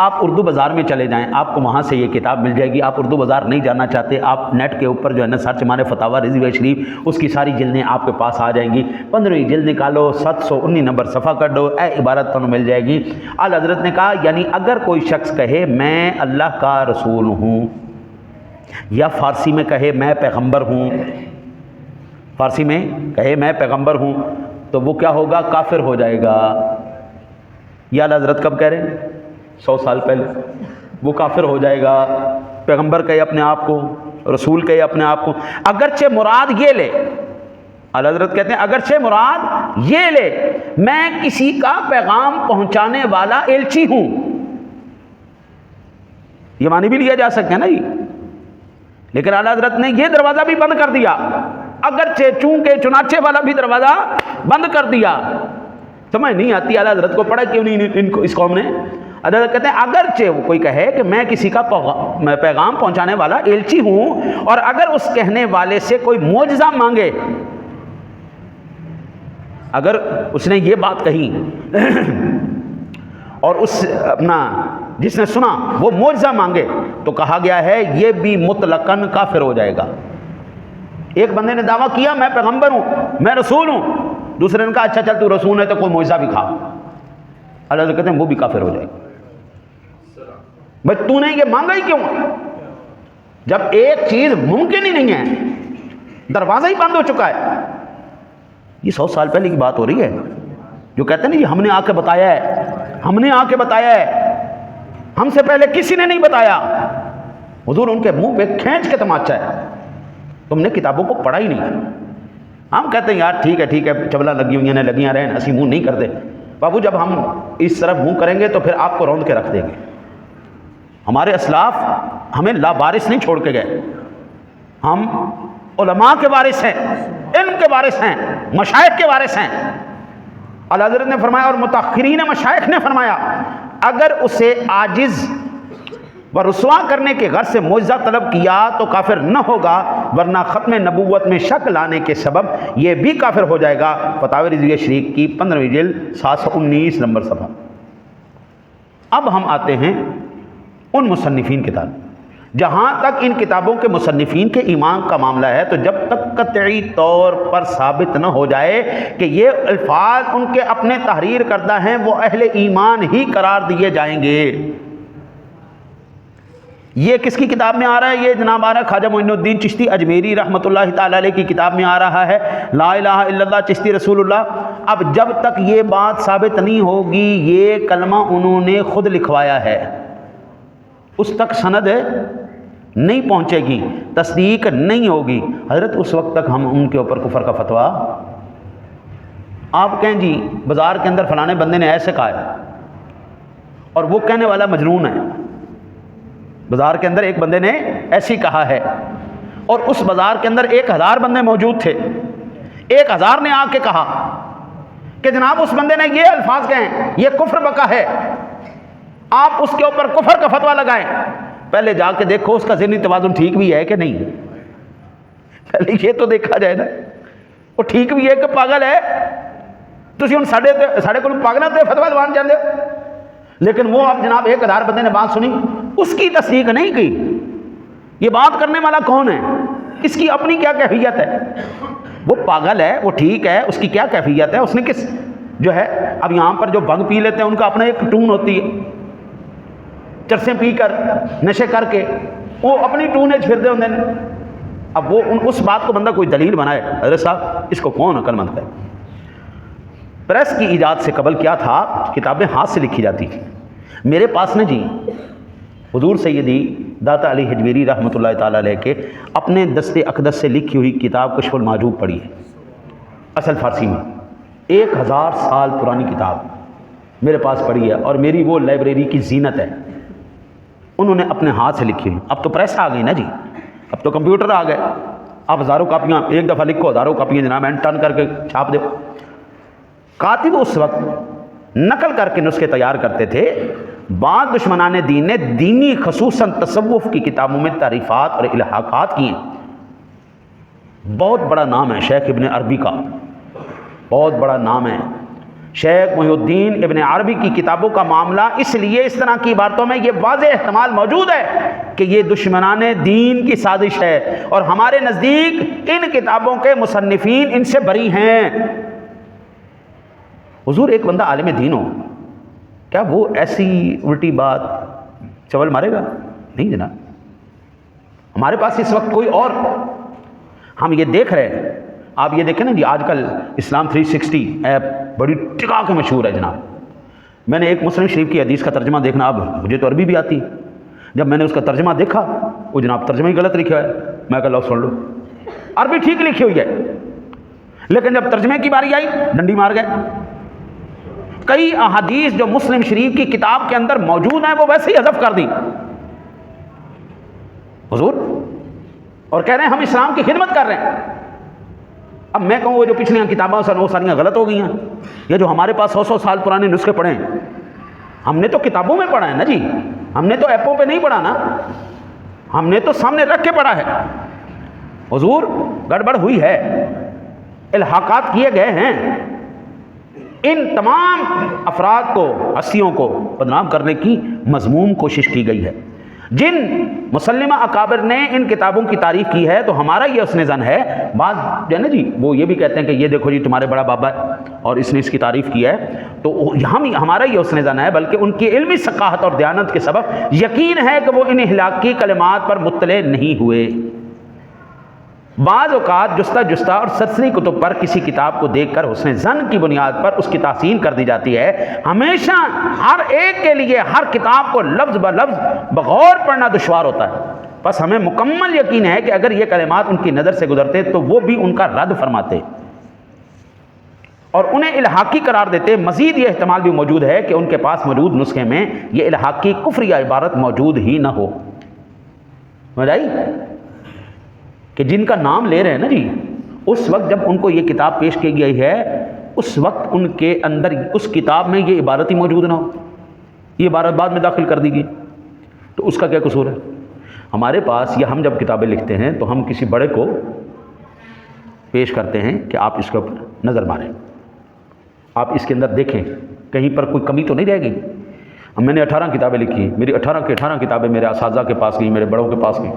Speaker 1: آپ اردو بازار میں چلے جائیں، آپ کو وہاں سے یہ کتاب مل جائے گی۔ آپ اردو بازار نہیں جانا چاہتے، آپ نیٹ کے اوپر جو ہے نا سرچ مارے فتاوی رضویہ شریف، اس کی ساری جلدیں آپ کے پاس آ جائیں گی۔ 15ویں جلد نکالو، 719 نمبر صفحہ کر دو، اے عبارت تمہیں مل جائے گی۔ اعلیٰ حضرت نے کہا یعنی اگر کوئی شخص کہے میں اللہ کا رسول ہوں، یا فارسی میں کہے میں پیغمبر ہوں، فارسی میں کہے میں پیغمبر ہوں، تو وہ کیا ہوگا؟ کافر ہو جائے گا۔ یہ اعلیٰ حضرت کب کہہ رہے ہیں؟ 100 سال پہلے۔ وہ کافر ہو جائے گا، پیغمبر کہے اپنے آپ کو، رسول کہے اپنے آپ کو، اگرچہ مراد یہ لے، اعلیٰ حضرت کہتے ہیں اگرچہ مراد یہ لے میں کسی کا پیغام پہنچانے والا ایلچی ہوں، یہ معنی بھی لیا جا سکتا ہے نا جی، لیکن اعلیٰ حضرت نے یہ دروازہ بھی بند کر دیا، اگرچہ چونکہ چنانچہ والا بھی دروازہ بند کر دیا۔ سمجھ نہیں آتی اعلیٰ حضرت کو، پڑھا کیوں نہیں ان کو اس قوم نے؟ اعلیٰ حضرت کہتے ہیں اگرچہ وہ کوئی کہے کہ میں کسی کا پیغام پہنچانے والا ایلچی ہوں، اور اگر اس کہنے والے سے کوئی معجزہ مانگے، اگر اس نے یہ بات کہی اور اس اپنا جس نے سنا وہ معجزہ مانگے، تو کہا گیا ہے یہ بھی مطلقاً کافر ہو جائے گا۔ ایک بندے نے دعویٰ کیا میں پیغمبر ہوں، میں رسول ہوں، دوسرے نے کہا اچھا چل تو رسول ہے تو کوئی معجزہ بھی کھا، اللہ کہتے ہیں وہ بھی کافر ہو جائے گا۔ بھائی تو نے یہ مانگا ہی کیوں؟ جب ایک چیز ممکن ہی نہیں ہے، دروازہ ہی بند ہو چکا ہے۔ یہ 100 سال پہلے کی بات ہو رہی ہے، جو کہتے ہیں نا جی ہم نے آ کے بتایا ہے، ہم نے آ کے بتایا ہے، ہم سے پہلے کسی نے نہیں بتایا۔ حضور ان کے منہ پہ کھینچ کے تماچا ہے، تم نے کتابوں کو پڑھا ہی نہیں، ہم کہتے ہیں یار ٹھیک ہے چبلا لگی ہوئی ہیں لگیاں رہیں، اسی منہ نہیں کرتے۔ بابو جب ہم اس طرف منہ کریں گے تو پھر آپ کو روند کے رکھ دیں گے۔ ہمارے اسلاف ہمیں لابارث نہیں چھوڑ کے گئے، ہم علماء کے وارث ہیں، علم کے وارث ہیں، مشائخ کے وارث ہیں۔ اعلیٰ حضرت نے فرمایا اور متاخرین مشائخ نے فرمایا اگر اسے عاجز و رسوا کرنے کے غرض سے معجزہ طلب کیا تو کافر نہ ہوگا، ورنہ ختم نبوت میں شک لانے کے سبب یہ بھی کافر ہو جائے گا۔ فتاوی رضویہ شریف کی 15ویں جلد 719 نمبر صفحہ۔ اب ہم آتے ہیں ان مصنفین کتاب، جہاں تک ان کتابوں کے مصنفین کے ایمان کا معاملہ ہے تو جب تک قطعی طور پر ثابت نہ ہو جائے کہ یہ الفاظ ان کے اپنے تحریر کردہ ہیں، وہ اہل ایمان ہی قرار دیے جائیں گے۔ یہ کس کی کتاب میں آ رہا ہے؟ یہ جناب آ رہا ہے خواجہ معین الدین چشتی اجمیری رحمۃ اللہ تعالی علیہ کی کتاب میں آ رہا ہے، لا الہ الا اللہ چشتی رسول اللہ۔ اب جب تک یہ بات ثابت نہیں ہوگی یہ کلمہ انہوں نے خود لکھوایا ہے، اس تک سند نہیں پہنچے گی، تصدیق نہیں ہوگی۔ حضرت اس وقت تک ہم ان کے اوپر کفر کا فتویٰ، آپ کہیں جی بازار کے اندر فلانے بندے نے ایسے کہا ہے اور وہ کہنے والا مجنون ہے، بازار کے اندر ایک بندے نے ایسی کہا ہے اور اس بازار کے اندر 1000 بندے موجود تھے، 1000 نے آ کے کہا کہ جناب اس بندے نے یہ الفاظ کہیں، یہ کفر بکا ہے، آپ اس کے اوپر کفر کا فتویٰ لگائیں۔ پہلے جا کے دیکھو اس کا ذہنی توازن ٹھیک بھی ہے کہ نہیں، پہلے یہ تو دیکھا جائے نا، وہ ٹھیک بھی ہے کہ پاگل ہے۔ تسی ہن ساڑے کو پاگلوں تے فتویٰ دوان جاندے ہو، لیکن وہ اب جناب 1000 بندے نے بات سنی، اس کی تصدیق نہیں کی۔ یہ بات کرنے والا کون ہے، اس کی اپنی کیا کیفیت ہے؟ وہ پاگل ہے، وہ ٹھیک ہے، اس کی کیا کیفیت ہے؟ اس نے کس جو ہے، اب یہاں پر جو بھنگ پی لیتے ہیں ان کا اپنا ایک ٹون ہوتی ہے، چرسیں پی کر نشے کر کے وہ اپنی ٹون پھر دے ہوندے ہیں۔ اب وہ اس بات کو بندہ کوئی دلیل بنائے، حضرت صاحب اس کو کون عقل مند ہے؟ پریس کی ایجاد سے قبل کیا تھا، کتابیں ہاتھ سے لکھی جاتی تھی۔ میرے پاس نے جی حضور سیدی داتا علی حجویری رحمۃ اللہ تعالیٰ علیہ کے اپنے دست اقدس سے لکھی ہوئی کتاب کشف المحجوب پڑھی ہے، اصل فارسی میں، 1000 سال پرانی کتاب میرے پاس پڑھی ہے اور میری وہ لائبریری کی زینت ہے۔ انہوں نے اپنے ہاتھ سے لکھی ہوئی، اب تو پریس آ گئی نا جی، اب تو کمپیوٹر آ گئے، اب ہزاروں کاپیاں ایک دفعہ لکھو، ہزاروں کاپیاں جناب اینڈ ٹرن کر کے چھاپ دو۔ کاتب اس وقت نقل کر کے نسخے تیار کرتے تھے۔ بعض دشمنان دین نے دینی خصوصاً تصوف کی کتابوں میں تعریفات اور الحاقات کیے۔ بہت بڑا نام ہے شیخ ابن عربی کا، بہت بڑا نام ہے شیخ محی الدین ابن عربی کی کتابوں کا معاملہ، اس لیے اس طرح کی باتوں میں یہ واضح احتمال موجود ہے کہ یہ دشمنان دین کی سازش ہے، اور ہمارے نزدیک ان کتابوں کے مصنفین ان سے بری ہیں۔ حضور ایک بندہ عالم دین ہو، کیا وہ ایسی الٹی بات چول مارے گا؟ نہیں جناب۔ ہمارے پاس اس وقت کوئی اور، ہم یہ دیکھ رہے ہیں، آپ یہ دیکھیں نا جی، آج کل اسلام 360 ایپ بڑی ٹکا کے مشہور ہے جناب۔ میں نے ایک مسلم شریف کی حدیث کا ترجمہ دیکھنا، اب مجھے تو عربی بھی آتی، جب میں نے اس کا ترجمہ دیکھا وہ جناب ترجمہ ہی غلط لکھا ہے، میں کہا لو سن لو، عربی ٹھیک لکھی ہوئی ہے لیکن جب ترجمے کی باری آئی ڈنڈی مار گئے۔ کئی احادیث جو مسلم شریف کی کتاب کے اندر موجود ہیں وہ ویسے ہی حذف کر دی حضور، اور کہہ رہے ہیں ہم اسلام کی خدمت کر رہے ہیں۔ اب میں کہوں وہ جو پچھلیاں کتابیں وہ ساریاں غلط ہو گئی ہیں، یہ جو ہمارے پاس 100 سال پرانے نسخے پڑھے ہیں، ہم نے تو کتابوں میں پڑھا ہے نا جی، ہم نے تو ایپوں پہ نہیں پڑھا نا، ہم نے تو سامنے رکھ کے پڑھا ہے۔ حضور گڑبڑ ہوئی ہے، الحاقات کیے گئے ہیں، ان تمام افراد کو، ہستیوں کو بدنام کرنے کی مذموم کوشش کی گئی ہے۔ جن مسلمہ اکابر نے ان کتابوں کی تعریف کی ہے تو ہمارا یہ حسن ظن ہے، بعض جو ہے نا جی وہ یہ بھی کہتے ہیں کہ یہ دیکھو جی تمہارے بڑا بابا ہے اور اس نے اس کی تعریف کی ہے، تو ہمارا یہ حسن ظن ہے، بلکہ ان کی علمی ثقافت اور دیانت کے سبب یقین ہے کہ وہ ان اخلاقی کلمات پر مطلع نہیں ہوئے۔ بعض اوقات جستہ اور سرسری کتب پر کسی کتاب کو دیکھ کر حسن ظن کی بنیاد پر اس کی تحسین کر دی جاتی ہے۔ ہمیشہ ہر ایک کے لیے ہر کتاب کو لفظ بلفظ بغور پڑھنا دشوار ہوتا ہے، بس ہمیں مکمل یقین ہے کہ اگر یہ کلمات ان کی نظر سے گزرتے تو وہ بھی ان کا رد فرماتے۔ اور انہیں الحاقی قرار دیتے. مزید یہ احتمال بھی موجود ہے کہ ان کے پاس موجود نسخے میں یہ الحاقی کفریہ عبارت موجود ہی نہ ہو. سمجھ آئی کہ جن کا نام لے رہے ہیں نا جی، اس وقت جب ان کو یہ کتاب پیش کی گئی ہے اس وقت ان کے اندر اس کتاب میں یہ عبارت ہی موجود نہ ہو، یہ عبارت بعد میں داخل کر دی گئی، تو اس کا کیا قصور ہے؟ ہمارے پاس یا ہم جب کتابیں لکھتے ہیں تو ہم کسی بڑے کو پیش کرتے ہیں کہ آپ اس کے اوپر نظر ماریں، آپ اس کے اندر دیکھیں کہیں پر کوئی کمی تو نہیں رہ گئی. میں نے 18 کتابیں لکھی، میری 18 کی 18 کتابیں میرے اساتذہ کے پاس گئیں، میرے بڑوں کے پاس گئیں.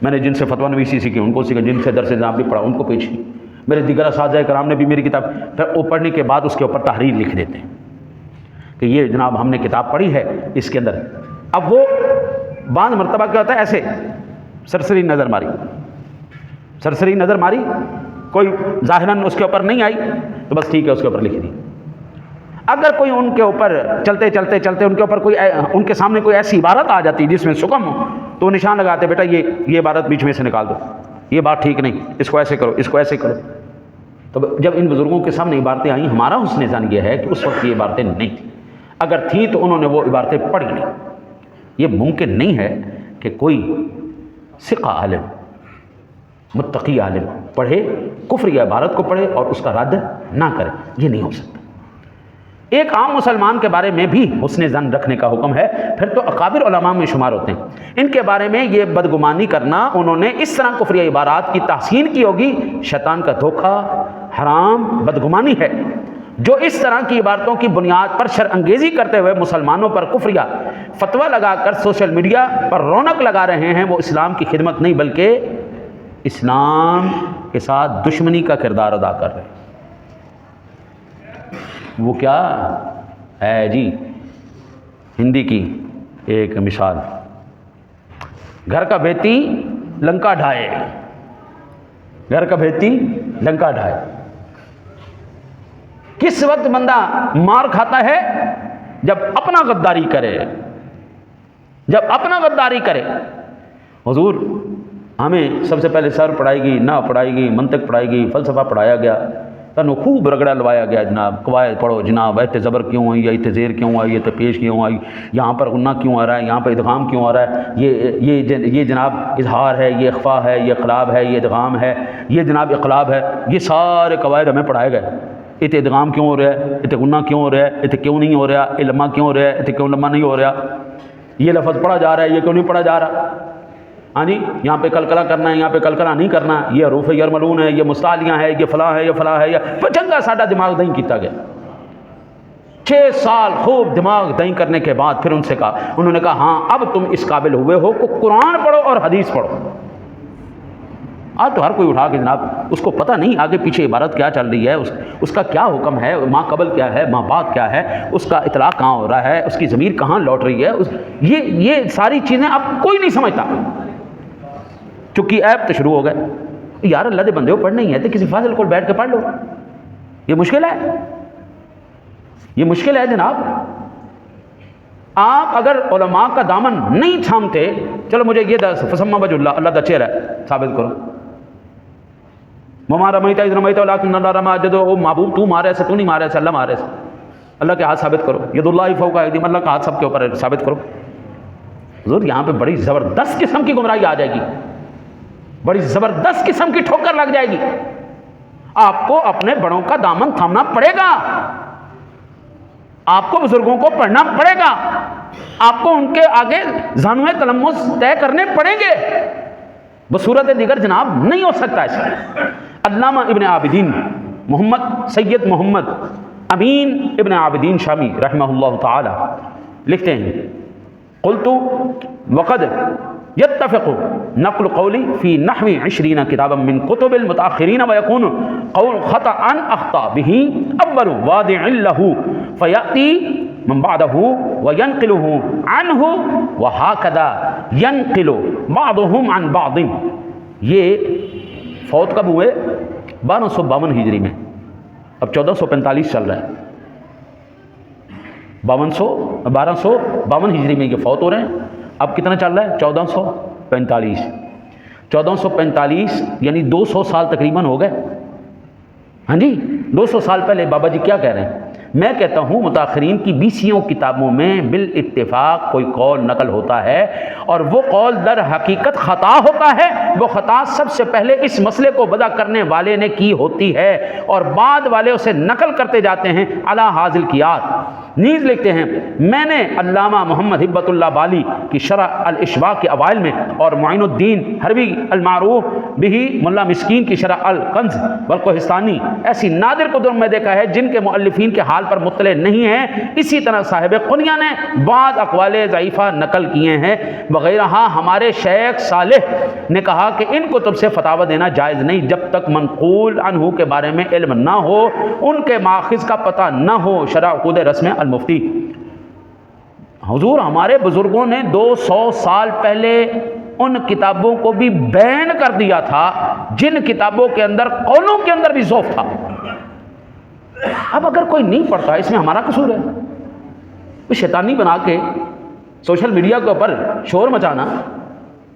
Speaker 1: میں نے جن سے فتویٰ نویسی سیکھی ان کو سیکھا، جن سے درس نظام بھی پڑھا ان کو پیش کی. میرے دیگر اساتذہ کرام نے بھی میری کتاب پھر وہ پڑھنے کے بعد اس کے اوپر تحریر لکھ دیتے ہیں کہ یہ جناب ہم نے کتاب پڑھی ہے اس کے اندر. اب وہ بعض مرتبہ کیا ہوتا ہے، ایسے سرسری نظر ماری، سرسری نظر ماری، کوئی ظاہراً اس کے اوپر نہیں آئی تو بس ٹھیک ہے اس کے اوپر لکھ دی. اگر کوئی ان کے اوپر چلتے چلتے چلتے ان کے اوپر کوئی ان کے سامنے کوئی ایسی عبارت آ جاتی جس میں سکم ہو تو وہ نشان لگاتے بیٹا یہ عبارت بیچ میں سے نکال دو، یہ بات ٹھیک نہیں، اس کو ایسے کرو، اس کو ایسے کرو. تو جب ان بزرگوں کے سامنے عبارتیں آئیں ہمارا حسن ظن یہ ہے کہ اس وقت یہ عبارتیں نہیں تھیں، اگر تھیں تو انہوں نے وہ عبارتیں پڑھی نہیں. یہ ممکن نہیں ہے کہ کوئی ثقہ عالم متقی عالم پڑھے کفری عبارت کو پڑھے اور اس کا رد نہ کرے، یہ نہیں ہو سکتا. ایک عام مسلمان کے بارے میں بھی حسن ظن رکھنے کا حکم ہے، پھر تو اکابر علماء میں شمار ہوتے ہیں. ان کے بارے میں یہ بدگمانی کرنا، انہوں نے اس طرح کفری عبارات کی تحسین کی ہوگی، شیطان کا دھوکہ، حرام، بدگمانی ہے. جو اس طرح کی عبارتوں کی بنیاد پر شر انگیزی کرتے ہوئے مسلمانوں پر کفریہ فتویٰ لگا کر سوشل میڈیا پر رونق لگا رہے ہیں، وہ اسلام کی خدمت نہیں بلکہ اسلام کے ساتھ دشمنی کا کردار ادا کر رہے ہیں. وہ کیا ہے جی، ہندی کی ایک مثال، گھر کا بیتی لنکا ڈھائے، گھر کا بیتی لنکا ڈھائے. کس وقت بندہ مار کھاتا ہے؟ جب اپنا غداری کرے، جب اپنا غداری کرے. حضور ہمیں سب سے پہلے سر پڑھائی گئی، نہ پڑھائی گئی، منطق پڑھائی گئی، فلسفہ پڑھایا گیا، تنو خوب رگڑا لوایا گیا جناب، قواعد پڑھو جناب، ایت زبر کیوں ہوئی، ایت زیر کیوں آئی، ایت پیش کیوں آئی، یہاں پر غنہ کیوں آ رہا ہے، یہاں پر ادغام کیوں آ رہا ہے، یہ جناب اظہار ہے، یہ اخفا ہے، یہ اقلاب ہے، یہ ادغام ہے، یہ جناب اقلاب ہے. یہ سارے قواعد ہمیں پڑھائے گئے. ایت ادغام کیوں ہو رہا ہے، ایت غنہ کیوں ہو رہا ہے، ایت کیوں نہیں ہو رہا، اے لمحہ کیوں ہو رہا ہے، ایت کیوں لمحہ نہیں ہو رہا، یہ لفظ پڑھا جا رہا ہے، یہ کیوں نہیں پڑھا جا رہا. ہاں جی، یہاں پہ کلکلہ کرنا ہے، یہاں پہ کلکلہ نہیں کرنا، یہ حروف یرملون ہے، یہ مستعلیاں ہے، یہ فلاں ہے، یہ فلاں ہے، یہ چنگا ساڈا دماغ دہیں کیتا گیا. 6 سال خوب دماغ دہیں کرنے کے بعد پھر ان سے کہا، انہوں نے کہا ہاں اب تم اس قابل ہوئے ہو کہ قرآن پڑھو اور حدیث پڑھو. آج تو ہر کوئی اٹھا کے جناب اس کو پتہ نہیں آگے پیچھے عبارت کیا چل رہی ہے، اس کا کیا حکم ہے، ماں قبل کیا ہے، ماں بعد کیا ہے، اس کا اطلاق کہاں ہو رہا ہے، اس کی ضمیر کہاں لوٹ رہی ہے، یہ ساری چیزیں اب کوئی نہیں سمجھتا. چونکہ ایپ تو شروع ہو گئے. یار اللہ دے بندے ہو، پڑھنا ہی ہے تو کسی فاضل کو بیٹھ کے پڑھ لو. یہ مشکل ہے، یہ مشکل ہے جناب. آپ اگر علماء کا دامن نہیں تھامتے، چلو مجھے یہ دس فسمہ وجہ اللہ دا چہرہ ہے ثابت کرو. مما رمیتا اذ رمیتا ولکن اللہ رمی جدو او محبوب تو مارے سے، تو نہیں مارے سے، اللہ مارے سے. اللہ کے ہاتھ ثابت کرو، ید اللہ فوق ایدیہم، اللہ کا ہاتھ سب کے اوپر ہے، ثابت کرو. حضور یہاں پہ بڑی زبردست قسم کی گمراہی آ جائے گی، بڑی زبردست قسم کی ٹھوکر لگ جائے گی. آپ کو اپنے بڑوں کا دامن تھامنا پڑے گا، آپ کو بزرگوں کو پڑھنا پڑے گا، آپ کو ان کے آگے زانوے تلمس طے کرنے پڑیں گے. بصورت دیگر جناب نہیں ہو سکتا ایسا. علامہ ابن عابدین محمد سید محمد امین ابن عابدین شامی رحمہ اللہ تعالی لکھتے ہیں، قلت وقد يتفق نقل قولی فی نحو 20 کتابا من کتب المتاخرین ویکون قول خطأ اخطا به اول وادع له فیأتی من بعده وینقله عنه وهكذا ينقل بعضهم عن بعض. یہ فوت کب ہوئے؟ 1252 ہجری میں. اب 1445 چل رہا ہے. 1252 ہجری میں یہ فوت ہو رہے ہیں. اب کتنا چل رہا ہے؟ 1445. 1445 یعنی 200 سال تقریباً ہو گئے. ہاں جی 200 سال پہلے بابا جی کیا کہہ رہے ہیں؟ میں کہتا ہوں متاخرین کی 20 کتابوں میں بالاتفاق کوئی قول نقل ہوتا ہے اور وہ قول در حقیقت خطا ہوتا ہے، وہ خطا سب سے پہلے اس مسئلے کو وضع کرنے والے نے کی ہوتی ہے اور بعد والے اسے نقل کرتے جاتے ہیں علی حاصل کیات۔ نیز لکھتے ہیں میں نے علامہ محمد ہبت اللہ بالی کی شرح الاشواق کے اوائل میں اور معین الدین حربی المعروف بہی ملا مسکین کی شرح الکنز والقہستانی ایسی نادر کتب میں دیکھا ہے جن کے مؤلفین کے حال پر مطلع نہیں ہیں۔ اسی طرح صاحب قنیہ نے بعض اقوال ضعیفہ نقل کیے ہیں وغیرہ۔ ہاں ہمارے شیخ صالح نے کہا کہ ان کتب سے فتاوی دینا جائز نہیں جب تک منقول عنہ کے بارے میں علم نہ ہو، ان کے ماخذ کا پتہ نہ ہو۔ شرح عقود رسم المفتی۔ حضور ہمارے بزرگوں نے 200 سال پہلے ان کتابوں کو بھی بین کر دیا تھا جن کتابوں کے اندر قولوں کے اندر بھی ضعف تھا۔ اب اگر کوئی نہیں پڑھتا اس میں ہمارا قصور ہے؟ کوئی شیطانی بنا کے سوشل میڈیا کے اوپر شور مچانا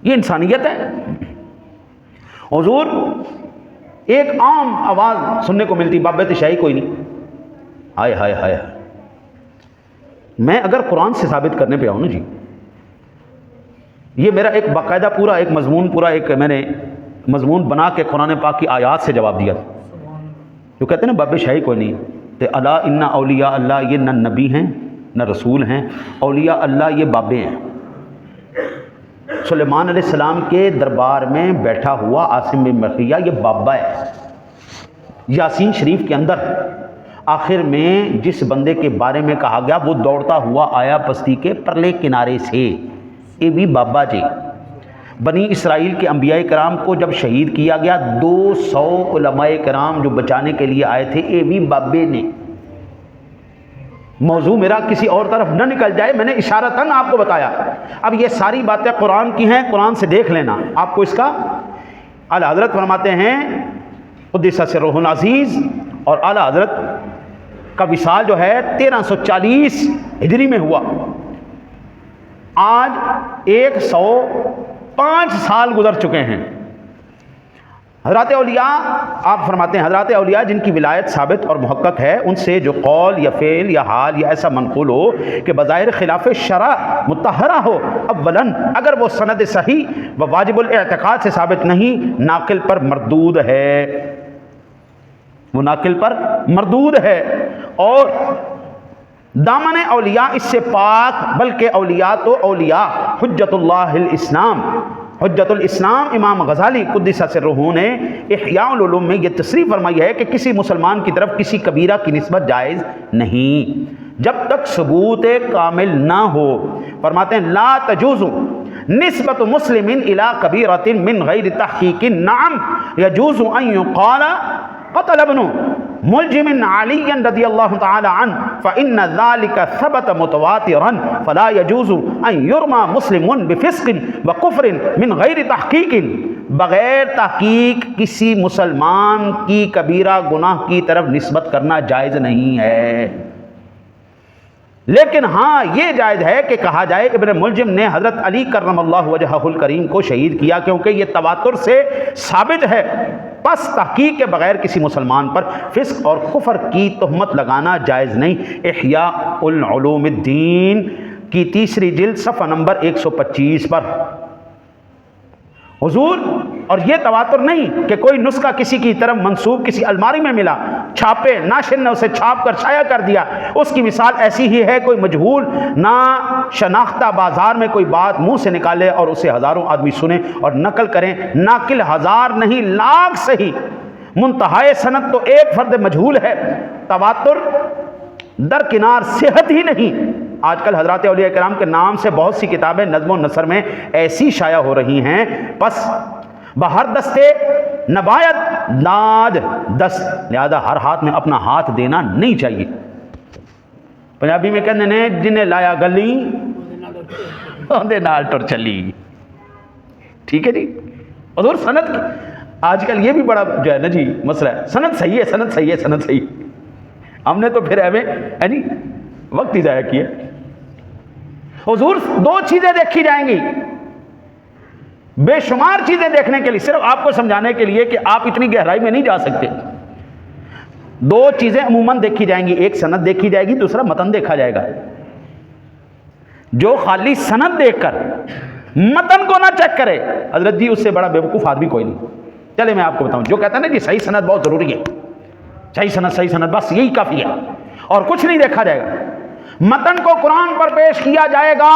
Speaker 1: یہ انسانیت ہے؟ حضور ایک عام آواز سننے کو ملتی باب تشیع کوئی نہیں، ہائے ہائے ہائے۔ میں اگر قرآن سے ثابت کرنے پہ آؤں نا جی، یہ میرا ایک باقاعدہ پورا ایک مضمون میں نے مضمون بنا کے قرآن پاک کی آیات سے جواب دیا تھا۔ جو کہتے ہیں نا باب شاہی کوئی نہیں، تو الا ان اولیاء اللہ یہ نہ نبی ہیں نہ رسول ہیں، اولیاء اللہ یہ بابے ہیں۔ سلیمان علیہ السلام کے دربار میں بیٹھا ہوا عاصم بن برقیہ یہ بابا ہے۔ یاسین شریف کے اندر آخر میں جس بندے کے بارے میں کہا گیا وہ دوڑتا ہوا آیا بستی کے پرلے کنارے سے، یہ بھی بابا جی۔ بنی اسرائیل کے انبیاء کرام کو جب شہید کیا گیا 200 علماء کرام جو بچانے کے لیے آئے تھے، یہ بھی بابے نے۔ موضوع میرا کسی اور طرف نہ نکل جائے، میں نے اشارتاً آپ کو بتایا۔ اب یہ ساری باتیں قرآن کی ہیں، قرآن سے دیکھ لینا، آپ کو اس کا اعلیٰ حضرت فرماتے ہیں قدس سرہ العزیز، اور اعلیٰ حضرت کا وصال جو ہے 1340 ہجری میں ہوا۔ آج 105 سال گزر چکے ہیں۔ حضرات اولیاء آپ فرماتے ہیں حضرات اولیاء جن کی ولایت ثابت اور محقق ہے، ان سے جو قول یا فعل یا حال یا ایسا منقول ہو کہ بظاہر خلاف شرع مطہرہ ہو، اولاً اگر وہ سند صحیح و واجب الاعتقاد سے ثابت نہیں، ناقل پر مردود ہے، وہ ناقل پر مردود ہے۔ اور دامن اولیاء اس سے پاک، بلکہ اولیاء تو اولیاء حجت اللہ الاسلام، حجت الاسلام امام غزالی قدس سرہ نے احیاء العلوم میں یہ تصریح فرمائی ہے کہ کسی مسلمان کی طرف کسی کبیرہ کی نسبت جائز نہیں جب تک ثبوت کامل نہ ہو۔ فرماتے ہیں لا تجوز نسبت مسلم الی کبیرۃ من غیر تحقیق، نعم یجوز ان یقال قتل ابن ملجم علی رضی اللہ تعالی عنہ فإن ذلك ثبت متواترا فلا يجوز ان يرمى مسلم بفسق وكفر من غیر تحقیق، بغیر تحقیق کسی مسلمان کی کبیرہ گناہ کی طرف نسبت کرنا جائز نہیں ہے۔ لیکن ہاں یہ جائز ہے کہ کہا جائے ابن ملجم نے حضرت علی کرم اللہ وجہہ الکریم کو شہید کیا، کیونکہ یہ تواتر سے ثابت ہے۔ پس تحقیق کے بغیر کسی مسلمان پر فسق اور کفر کی تہمت لگانا جائز نہیں۔ احیاء العلوم الدین کی 3 جلد صفحہ نمبر 125 پر۔ حضور اور یہ تواتر نہیں کہ کوئی نسخہ کسی کی طرف منسوب کسی الماری میں ملا، چھاپے ناشر نے اسے چھاپ کر شائع کر دیا، اس کی مثال ایسی ہی ہے کوئی مجہول نہ شناختہ بازار میں کوئی بات منہ سے نکالے اور اسے ہزاروں آدمی سنیں اور نقل کریں، ناقل ہزار نہیں لاکھ صحیح، منتہائے سند تو ایک فرد مجہول ہے۔ تواتر درکنار صحت ہی نہیں۔ آج کل حضرات اولیاء کرام کے نام سے بہت سی کتابیں نظم و نثر میں ایسی شائع ہو رہی ہیں، پس بہر دستے نبایت ناد دست، لہذا ہر ہاتھ میں اپنا ہاتھ دینا نہیں چاہیے۔ پنجابی میں کہتے ہیں جنہیں لایا گلی اندے نال ٹر چلی، ٹھیک ہے جی۔ حضور سند کی آج کل یہ بھی بڑا جو ہے نا جی مسئلہ ہے، سند صحیح ہے، سند صحیح ہے، سند صحیح۔ ہم نے تو پھر ایویں وقت ہی ضائع کیا۔ حضور 2 چیزیں دیکھی جائیں گی، بے شمار چیزیں دیکھنے کے لیے، صرف آپ کو سمجھانے کے لیے کہ آپ اتنی گہرائی میں نہیں جا سکتے۔ دو چیزیں عموماً دیکھی جائیں گی، ایک سند دیکھی جائے گی، دوسرا متن دیکھا جائے گا۔ جو خالی سند دیکھ کر متن کو نہ چیک کرے، حضرت جی اس سے بڑا بیوقوف آدمی کوئی نہیں۔ چلے میں آپ کو بتاؤں، جو کہتا ہے نا جی صحیح سند بہت ضروری ہے، صحیح سند بس یہی کافی ہے اور کچھ نہیں دیکھا جائے گا، متن کو قرآن پر پیش کیا جائے گا،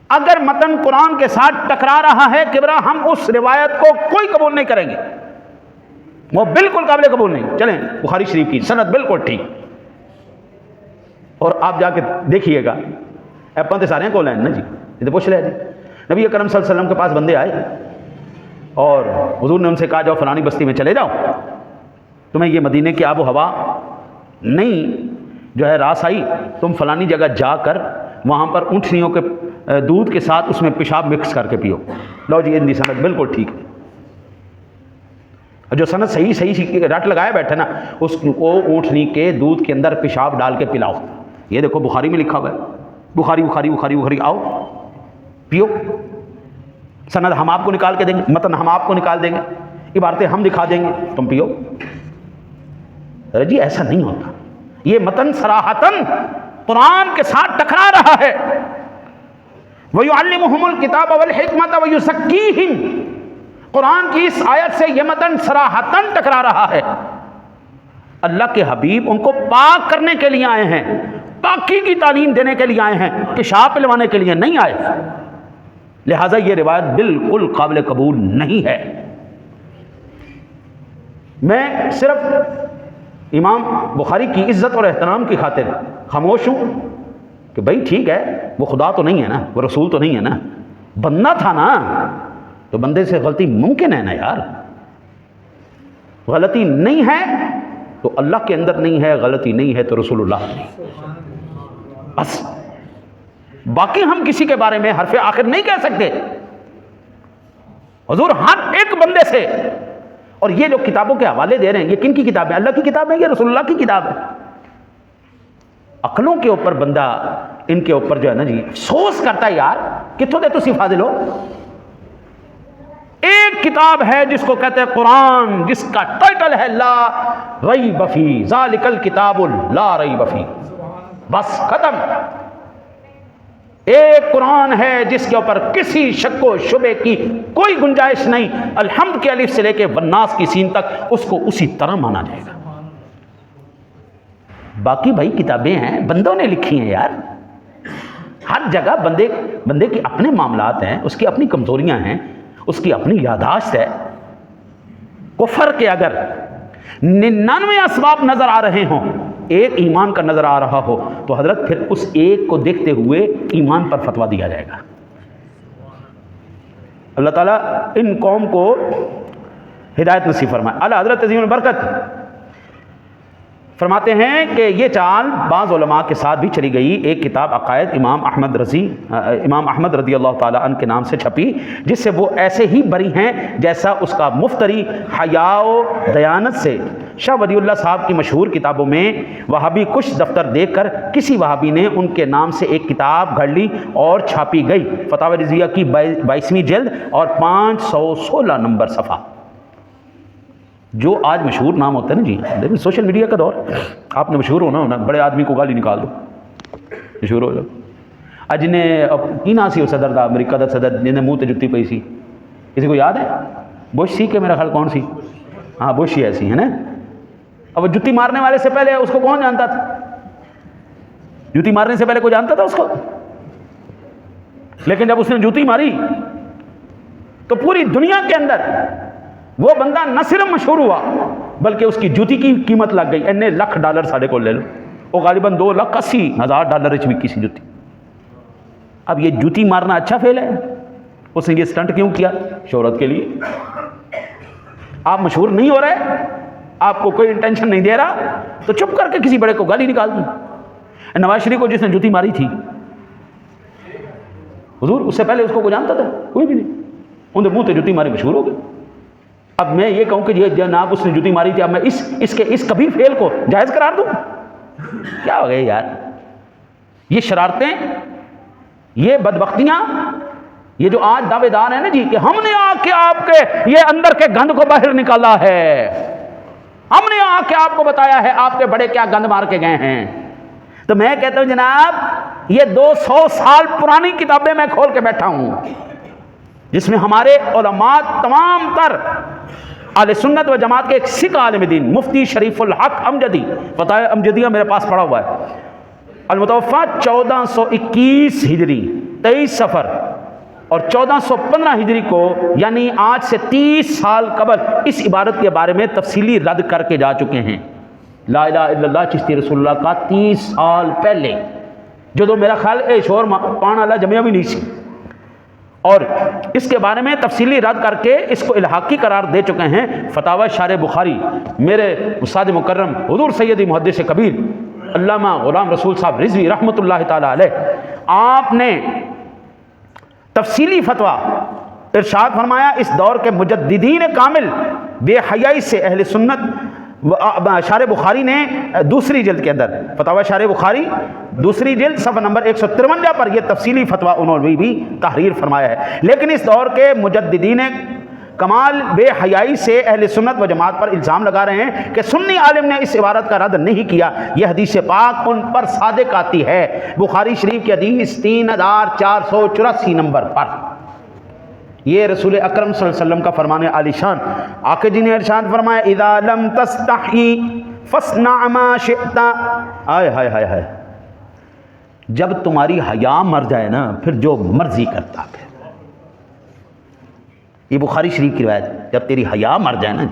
Speaker 1: اگر متن قرآن کے ساتھ ٹکرا رہا ہے کبرا، ہم اس روایت کو کوئی قبول نہیں کریں گے، وہ بالکل قابل قبول نہیں۔ چلیں بخاری شریف کی سند بالکل ٹھیک، اور آپ جا کے دیکھیے گا ایپاں تے سارے کول ہیں نا جی، یہ تو پوچھ لیا جی، نبی اکرم صلی اللہ علیہ وسلم کے پاس بندے آئے اور حضور نے ان سے کہا جاؤ فلانی بستی میں چلے جاؤ، تمہیں یہ مدینے کی آب و ہوا نہیں جو ہے راس آئی، تم فلانی جگہ جا کر وہاں پر اونٹنیوں کے دودھ کے ساتھ اس میں پیشاب مکس کر کے پیو۔ لو جی ان کی سند بالکل ٹھیک ہے، جو سند صحیح رٹ لگائے بیٹھے نا، اس کو اونٹنی کے دودھ کے اندر پیشاب ڈال کے پلاؤ، یہ دیکھو بخاری میں لکھا ہوا ہے، بخاری آؤ پیو، سند ہم آپ کو نکال کے دیں گے، متن ہم آپ کو نکال دیں گے، عبارتیں ہم دکھا دیں گے، تم پیو۔ ارے جی ایسا نہیں ہوتا، یہ متن صراحتاً قرآن کے ساتھ ٹکرا رہا ہے۔ وَيُعَلِّمُهُمُ الْكِتَابَ وَالْحِكْمَةَ وَيُزَكِّيهِمْ، قرآن کی اس آیت سے یہ متن صراحتاً ٹکرا رہا ہے۔ اللہ کے حبیب ان کو پاک کرنے کے لیے آئے ہیں، پاکی کی تعلیم دینے کے لیے آئے ہیں، پیشاب پلوانے کے لیے نہیں آئے، لہٰذا یہ روایت بالکل قابل قبول نہیں ہے۔ میں صرف امام بخاری کی عزت اور احترام کی خاطر خاموش ہوں کہ بھائی ٹھیک ہے، وہ خدا تو نہیں ہے نا، وہ رسول تو نہیں ہے نا، بندہ تھا نا، تو بندے سے غلطی ممکن ہے نا یار، غلطی نہیں ہے تو اللہ کے اندر نہیں ہے، غلطی نہیں ہے تو رسول اللہ بس، باقی ہم کسی کے بارے میں حرف آخر نہیں کہہ سکتے۔ حضور ہر ایک بندے سے، اور یہ جو کتابوں کے حوالے دے رہے ہیں یہ کن کی کتاب ہے؟ اللہ کی کتاب ہے، یہ رسول اللہ کی کتاب ہے۔ عقلوں کے اوپر بندہ ان کے اوپر جو ہے نا جی افسوس کرتا ہے، یار کتوں دے تسی فاضل ہو؟ ایک کتاب ہے جس کو کہتے ہیں قرآن، جس کا ٹائٹل ہے لا ریب فیہ، ذالک الکتاب لا ریب فیہ، بس ختم۔ ایک قرآن ہے جس کے اوپر کسی شک و شبے کی کوئی گنجائش نہیں، الحمد کے الف سے لے کے والناس کی سین تک اس کو اسی طرح مانا جائے گا۔ باقی بھائی کتابیں ہیں، بندوں نے لکھی ہیں یار، ہر جگہ بندے کی اپنے معاملات ہیں، اس کی اپنی کمزوریاں ہیں، اس کی اپنی یاداشت ہے۔ کفر کے اگر 99 اسباب نظر آ رہے ہوں، ایک ایمان کا نظر آ رہا ہو، تو حضرت پھر اس ایک کو دیکھتے ہوئے ایمان پر فتویٰ دیا جائے گا۔ اللہ تعالیٰ ان قوم کو ہدایت نصیب فرمائے۔ اعلیٰ حضرت عظیم البرکت فرماتے ہیں کہ یہ چال بعض علماء کے ساتھ بھی چلی گئی۔ ایک کتاب عقائد امام احمد رضی اللہ تعالیٰ عنہ کے نام سے چھپی، جس سے وہ ایسے ہی بری ہیں جیسا اس کا مفتری حیا و دیانت سے۔ شاہ ولی اللہ صاحب کی مشہور کتابوں میں وہابی کش دفتر دیکھ کر کسی وہابی نے ان کے نام سے ایک کتاب گھڑ لی اور چھاپی گئی، فتاوی رضویہ کی 22ویں جلد اور 516 نمبر صفحہ۔ جو آج مشہور نام ہوتا ہے نا جی، لیکن سوشل میڈیا کا دور، آپ نے مشہور ہونا بڑے آدمی کو گالی نکال دو، مشہور ہو جاؤ۔ اج نے کی نا سی وہ صدر دا، امریکہ دا صدر جنہیں منہ تے جتی پئی سی، کسی کو یاد ہے؟ بش سی کہ میرا خیال کون سی؟ ہاں بش ہی ایسی ہے نا۔ اب وہ جتی مارنے والے سے پہلے اس کو کون جانتا تھا؟ جوتی مارنے سے پہلے کوئی جانتا تھا اس کو؟ لیکن جب اس نے جوتی ماری تو پوری دنیا کے اندر وہ بندہ نہ صرف مشہور ہوا بلکہ اس کی جوتی کی قیمت لگ گئی۔ اینے لاکھ ڈالر ساڑھے کو لے لو، وہ غالباً 2,80,000 میں کسی جوتی۔ اب یہ جوتی مارنا اچھا فعل ہے؟ اس نے یہ سٹنٹ کیوں کیا؟ شہرت کے لیے۔ آپ مشہور نہیں ہو رہے، آپ کو کوئی انٹینشن نہیں دے رہا، تو چپ کر کے کسی بڑے کو گالی نکال دوں۔ نواز شریف کو جس نے جوتی ماری تھی، حضور اس سے پہلے اس کو جانتا تھا؟ کوئی بھی نہیں، انہیں منہ تے جوتی ماری مشہور ہو گئے۔ اب میں یہ کہوں کہ یہ جناب اس نے جوتی ماری تھی، اب میں اس کبھی فعل کو جائز قرار دوں؟ کیا ہو گئے یار؟ یہ شرارتیں، یہ بدبختیاں، یہ جو آج دعوے دار ہیں نا جی کہ ہم نے آ کے آپ کے یہ اندر کے گند کو باہر نکالا ہے، ہم نے آ کے آپ کو بتایا ہے آپ کے بڑے کیا گند مار کے گئے ہیں۔ تو میں کہتا ہوں جناب یہ 200 سال پرانی کتابیں میں کھول کے بیٹھا ہوں جس میں ہمارے علماء تمام تر اہل سنت و جماعت کے ایک سکھ عالم دین مفتی شریف الحق امجدی، پتہ ہے امجدیہ میرے پاس پڑا ہوا ہے، المتوفا 1421 ہجری 23 صفر اور 1415 ہجری کو، یعنی آج سے 30 سال قبل اس عبارت کے بارے میں تفصیلی رد کر کے جا چکے ہیں۔ لا الہ الا اللہ چشتی رسول اللہ کا 30 سال پہلے، جو میرا خیال ہے شور پان والا جمعہ بھی نہیں سی، اور اس کے بارے میں تفصیلی رد کر کے اس کو الحاقی قرار دے چکے ہیں۔ فتاوی شارح بخاری میرے استاد مکرم حضور سیدی محدث کبیر علامہ غلام رسول صاحب رضوی رحمۃ اللہ تعالی علیہ، آپ نے تفصیلی فتویٰ ارشاد فرمایا اس دور کے مجددین کامل بے حیائی سے اہل سنت، شارح بخاری نے دوسری جلد کے اندر، فتاوی شارح بخاری دوسری جلد صفحہ نمبر 153 پر یہ تفصیلی فتویٰ انہوں نے بھی تحریر فرمایا ہے۔ لیکن اس دور کے مجددین کمال بے حیائی سے اہل سنت و جماعت پر الزام لگا رہے ہیں کہ سنی عالم نے اس عبارت کا رد نہیں کیا، یہ حدیث پاک ان پر صادق آتی ہے، بخاری شریف کی حدیث 3484 نمبر پر۔ یہ رسول اکرم صلی اللہ علیہ وسلم کا فرمان عالی شان، آقا جی نے ارشاد فرمایا اذا لم تستحی فاصنع ما شئت، آئے ہائے ہائے ہائے، جب تمہاری حیا مر جائے نا پھر جو مرضی کرتا پھر۔ یہ بخاری شریف کی روایت، جب تیری حیا مر جائے نا،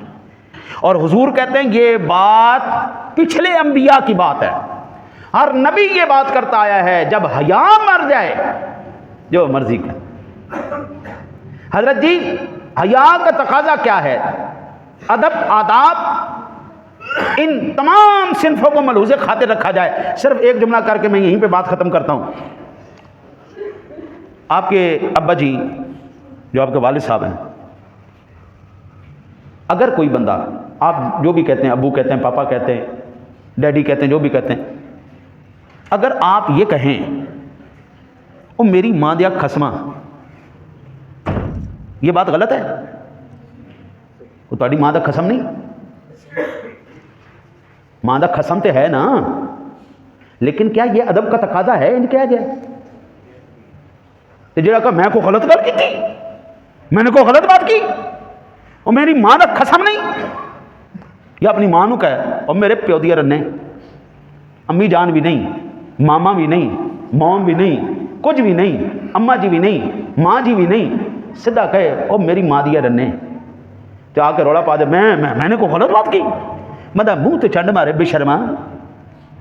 Speaker 1: اور حضور کہتے ہیں یہ بات پچھلے انبیاء کی بات ہے، ہر نبی یہ بات کرتا آیا ہے جب حیا مر جائے جو مرضی کر۔ حضرت جی حیا کا تقاضا کیا ہے؟ ادب، آداب، ان تمام صنفوں کو ملحوظ خاطر رکھا جائے۔ صرف ایک جملہ کر کے میں یہیں پہ بات ختم کرتا ہوں۔ آپ کے ابا جی جو آپ کے والد صاحب ہیں، اگر کوئی بندہ، آپ جو بھی کہتے ہیں، ابو کہتے ہیں، پاپا کہتے ہیں، ڈیڈی کہتے ہیں، جو بھی کہتے ہیں، اگر آپ یہ کہیں او میری ماں دیا خسمہ، یہ بات غلط ہے؟ وہ تاری ماں دا خسم نہیں، ماں دا خسم تے ہے نا، لیکن کیا یہ ادب کا تقاضا ہے ان کیا جائے؟ جڑا کہ میں کو غلط گل کی تھی، میں نے کوئی غلط بات کی، اور میری ماں دا خسم نہیں، یا اپنی ماں نو کہے اور میرے پیو دیا رنے، امی جان بھی نہیں، ماما بھی نہیں، موم بھی نہیں، کچھ بھی نہیں، اماں جی بھی نہیں، ماں جی بھی نہیں، سدھا کہے اور میری ماں دیا رنے، تو آ کے روڑا پا دے میں نے کوئی غلط بات کی، مطلب منہ تو چنڈ مارے بے شرما،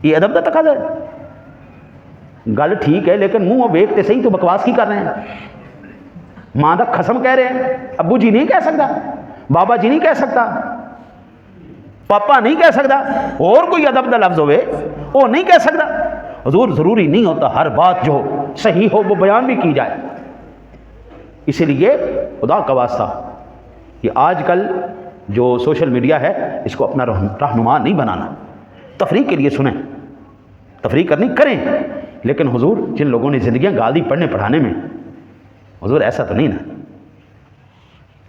Speaker 1: یہ ادب دا تقاضا ہے؟ گل ٹھیک ہے لیکن منہ ویکھتے صحیح تو بکواس کی کر رہے ہیں؟ ماں دا قسم کہہ رہے ہیں، ابو جی نہیں کہہ سکتا، بابا جی نہیں کہہ سکتا، پاپا نہیں کہہ سکتا، اور کوئی ادب دا لفظ ہوئے وہ نہیں کہہ سکتا۔ حضور ضروری نہیں ہوتا ہر بات جو صحیح ہو وہ بیان بھی کی جائے، اسی لیے خدا کا واسطہ یہ آج کل جو سوشل میڈیا ہے اس کو اپنا رہنما نہیں بنانا، تفریح کے لیے سنیں، تفریح کرنی کریں، لیکن حضور جن لوگوں نے زندگیاں گال دی پڑھنے پڑھانے میں، حضور ایسا تو نہیں نا،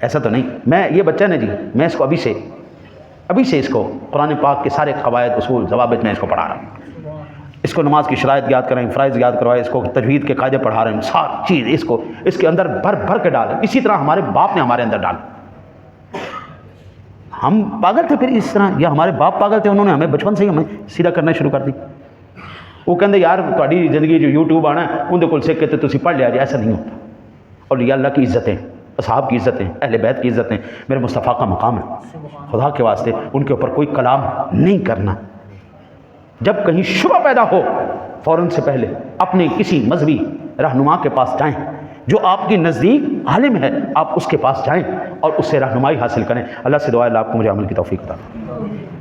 Speaker 1: ایسا تو نہیں۔ میں یہ بچہ نے جی، میں اس کو ابھی سے اس کو قرآن پاک کے سارے قواعد اصول ضوابط میں اس کو پڑھا رہا ہوں، اس کو نماز کی شرائط یاد کرائیں، فرائض یاد کروائے، اس کو تجوید کے قاعدے پڑھا رہے ہیں، ساری چیز اس کے اندر بھر کے ڈالیں۔ اسی طرح ہمارے باپ نے ہمارے اندر ڈالا، ہم پاگل تھے پھر اس طرح، یا ہمارے باپ پاگل تھے، انہوں نے ہمیں بچپن سے ہی ہمیں سیدھا کرنا شروع کر دی۔ وہ کہتے یار تہاڈی زندگی جو یوٹیوب آنا ہے اندر کول سیکھ کے تو تسی پڑھ لیا جائے، ایسا نہیں ہوتا۔ اور یہ اللہ کی عزتیں، اصحاب کی عزتیں، اہل بیت کی عزتیں، میرے مصطفیٰ کا مقام ہے، خدا کے واسطے ان کے اوپر کوئی کلام نہیں کرنا۔ جب کہیں شبہ پیدا ہو فوراً سے پہلے اپنے کسی مذہبی رہنما کے پاس جائیں، جو آپ کی نزدیک عالم ہے آپ اس کے پاس جائیں اور اس سے رہنمائی حاصل کریں۔ اللہ سے دعا ہے اللہ آپ کو مجھے عمل کی توفیق عطا فرمائے۔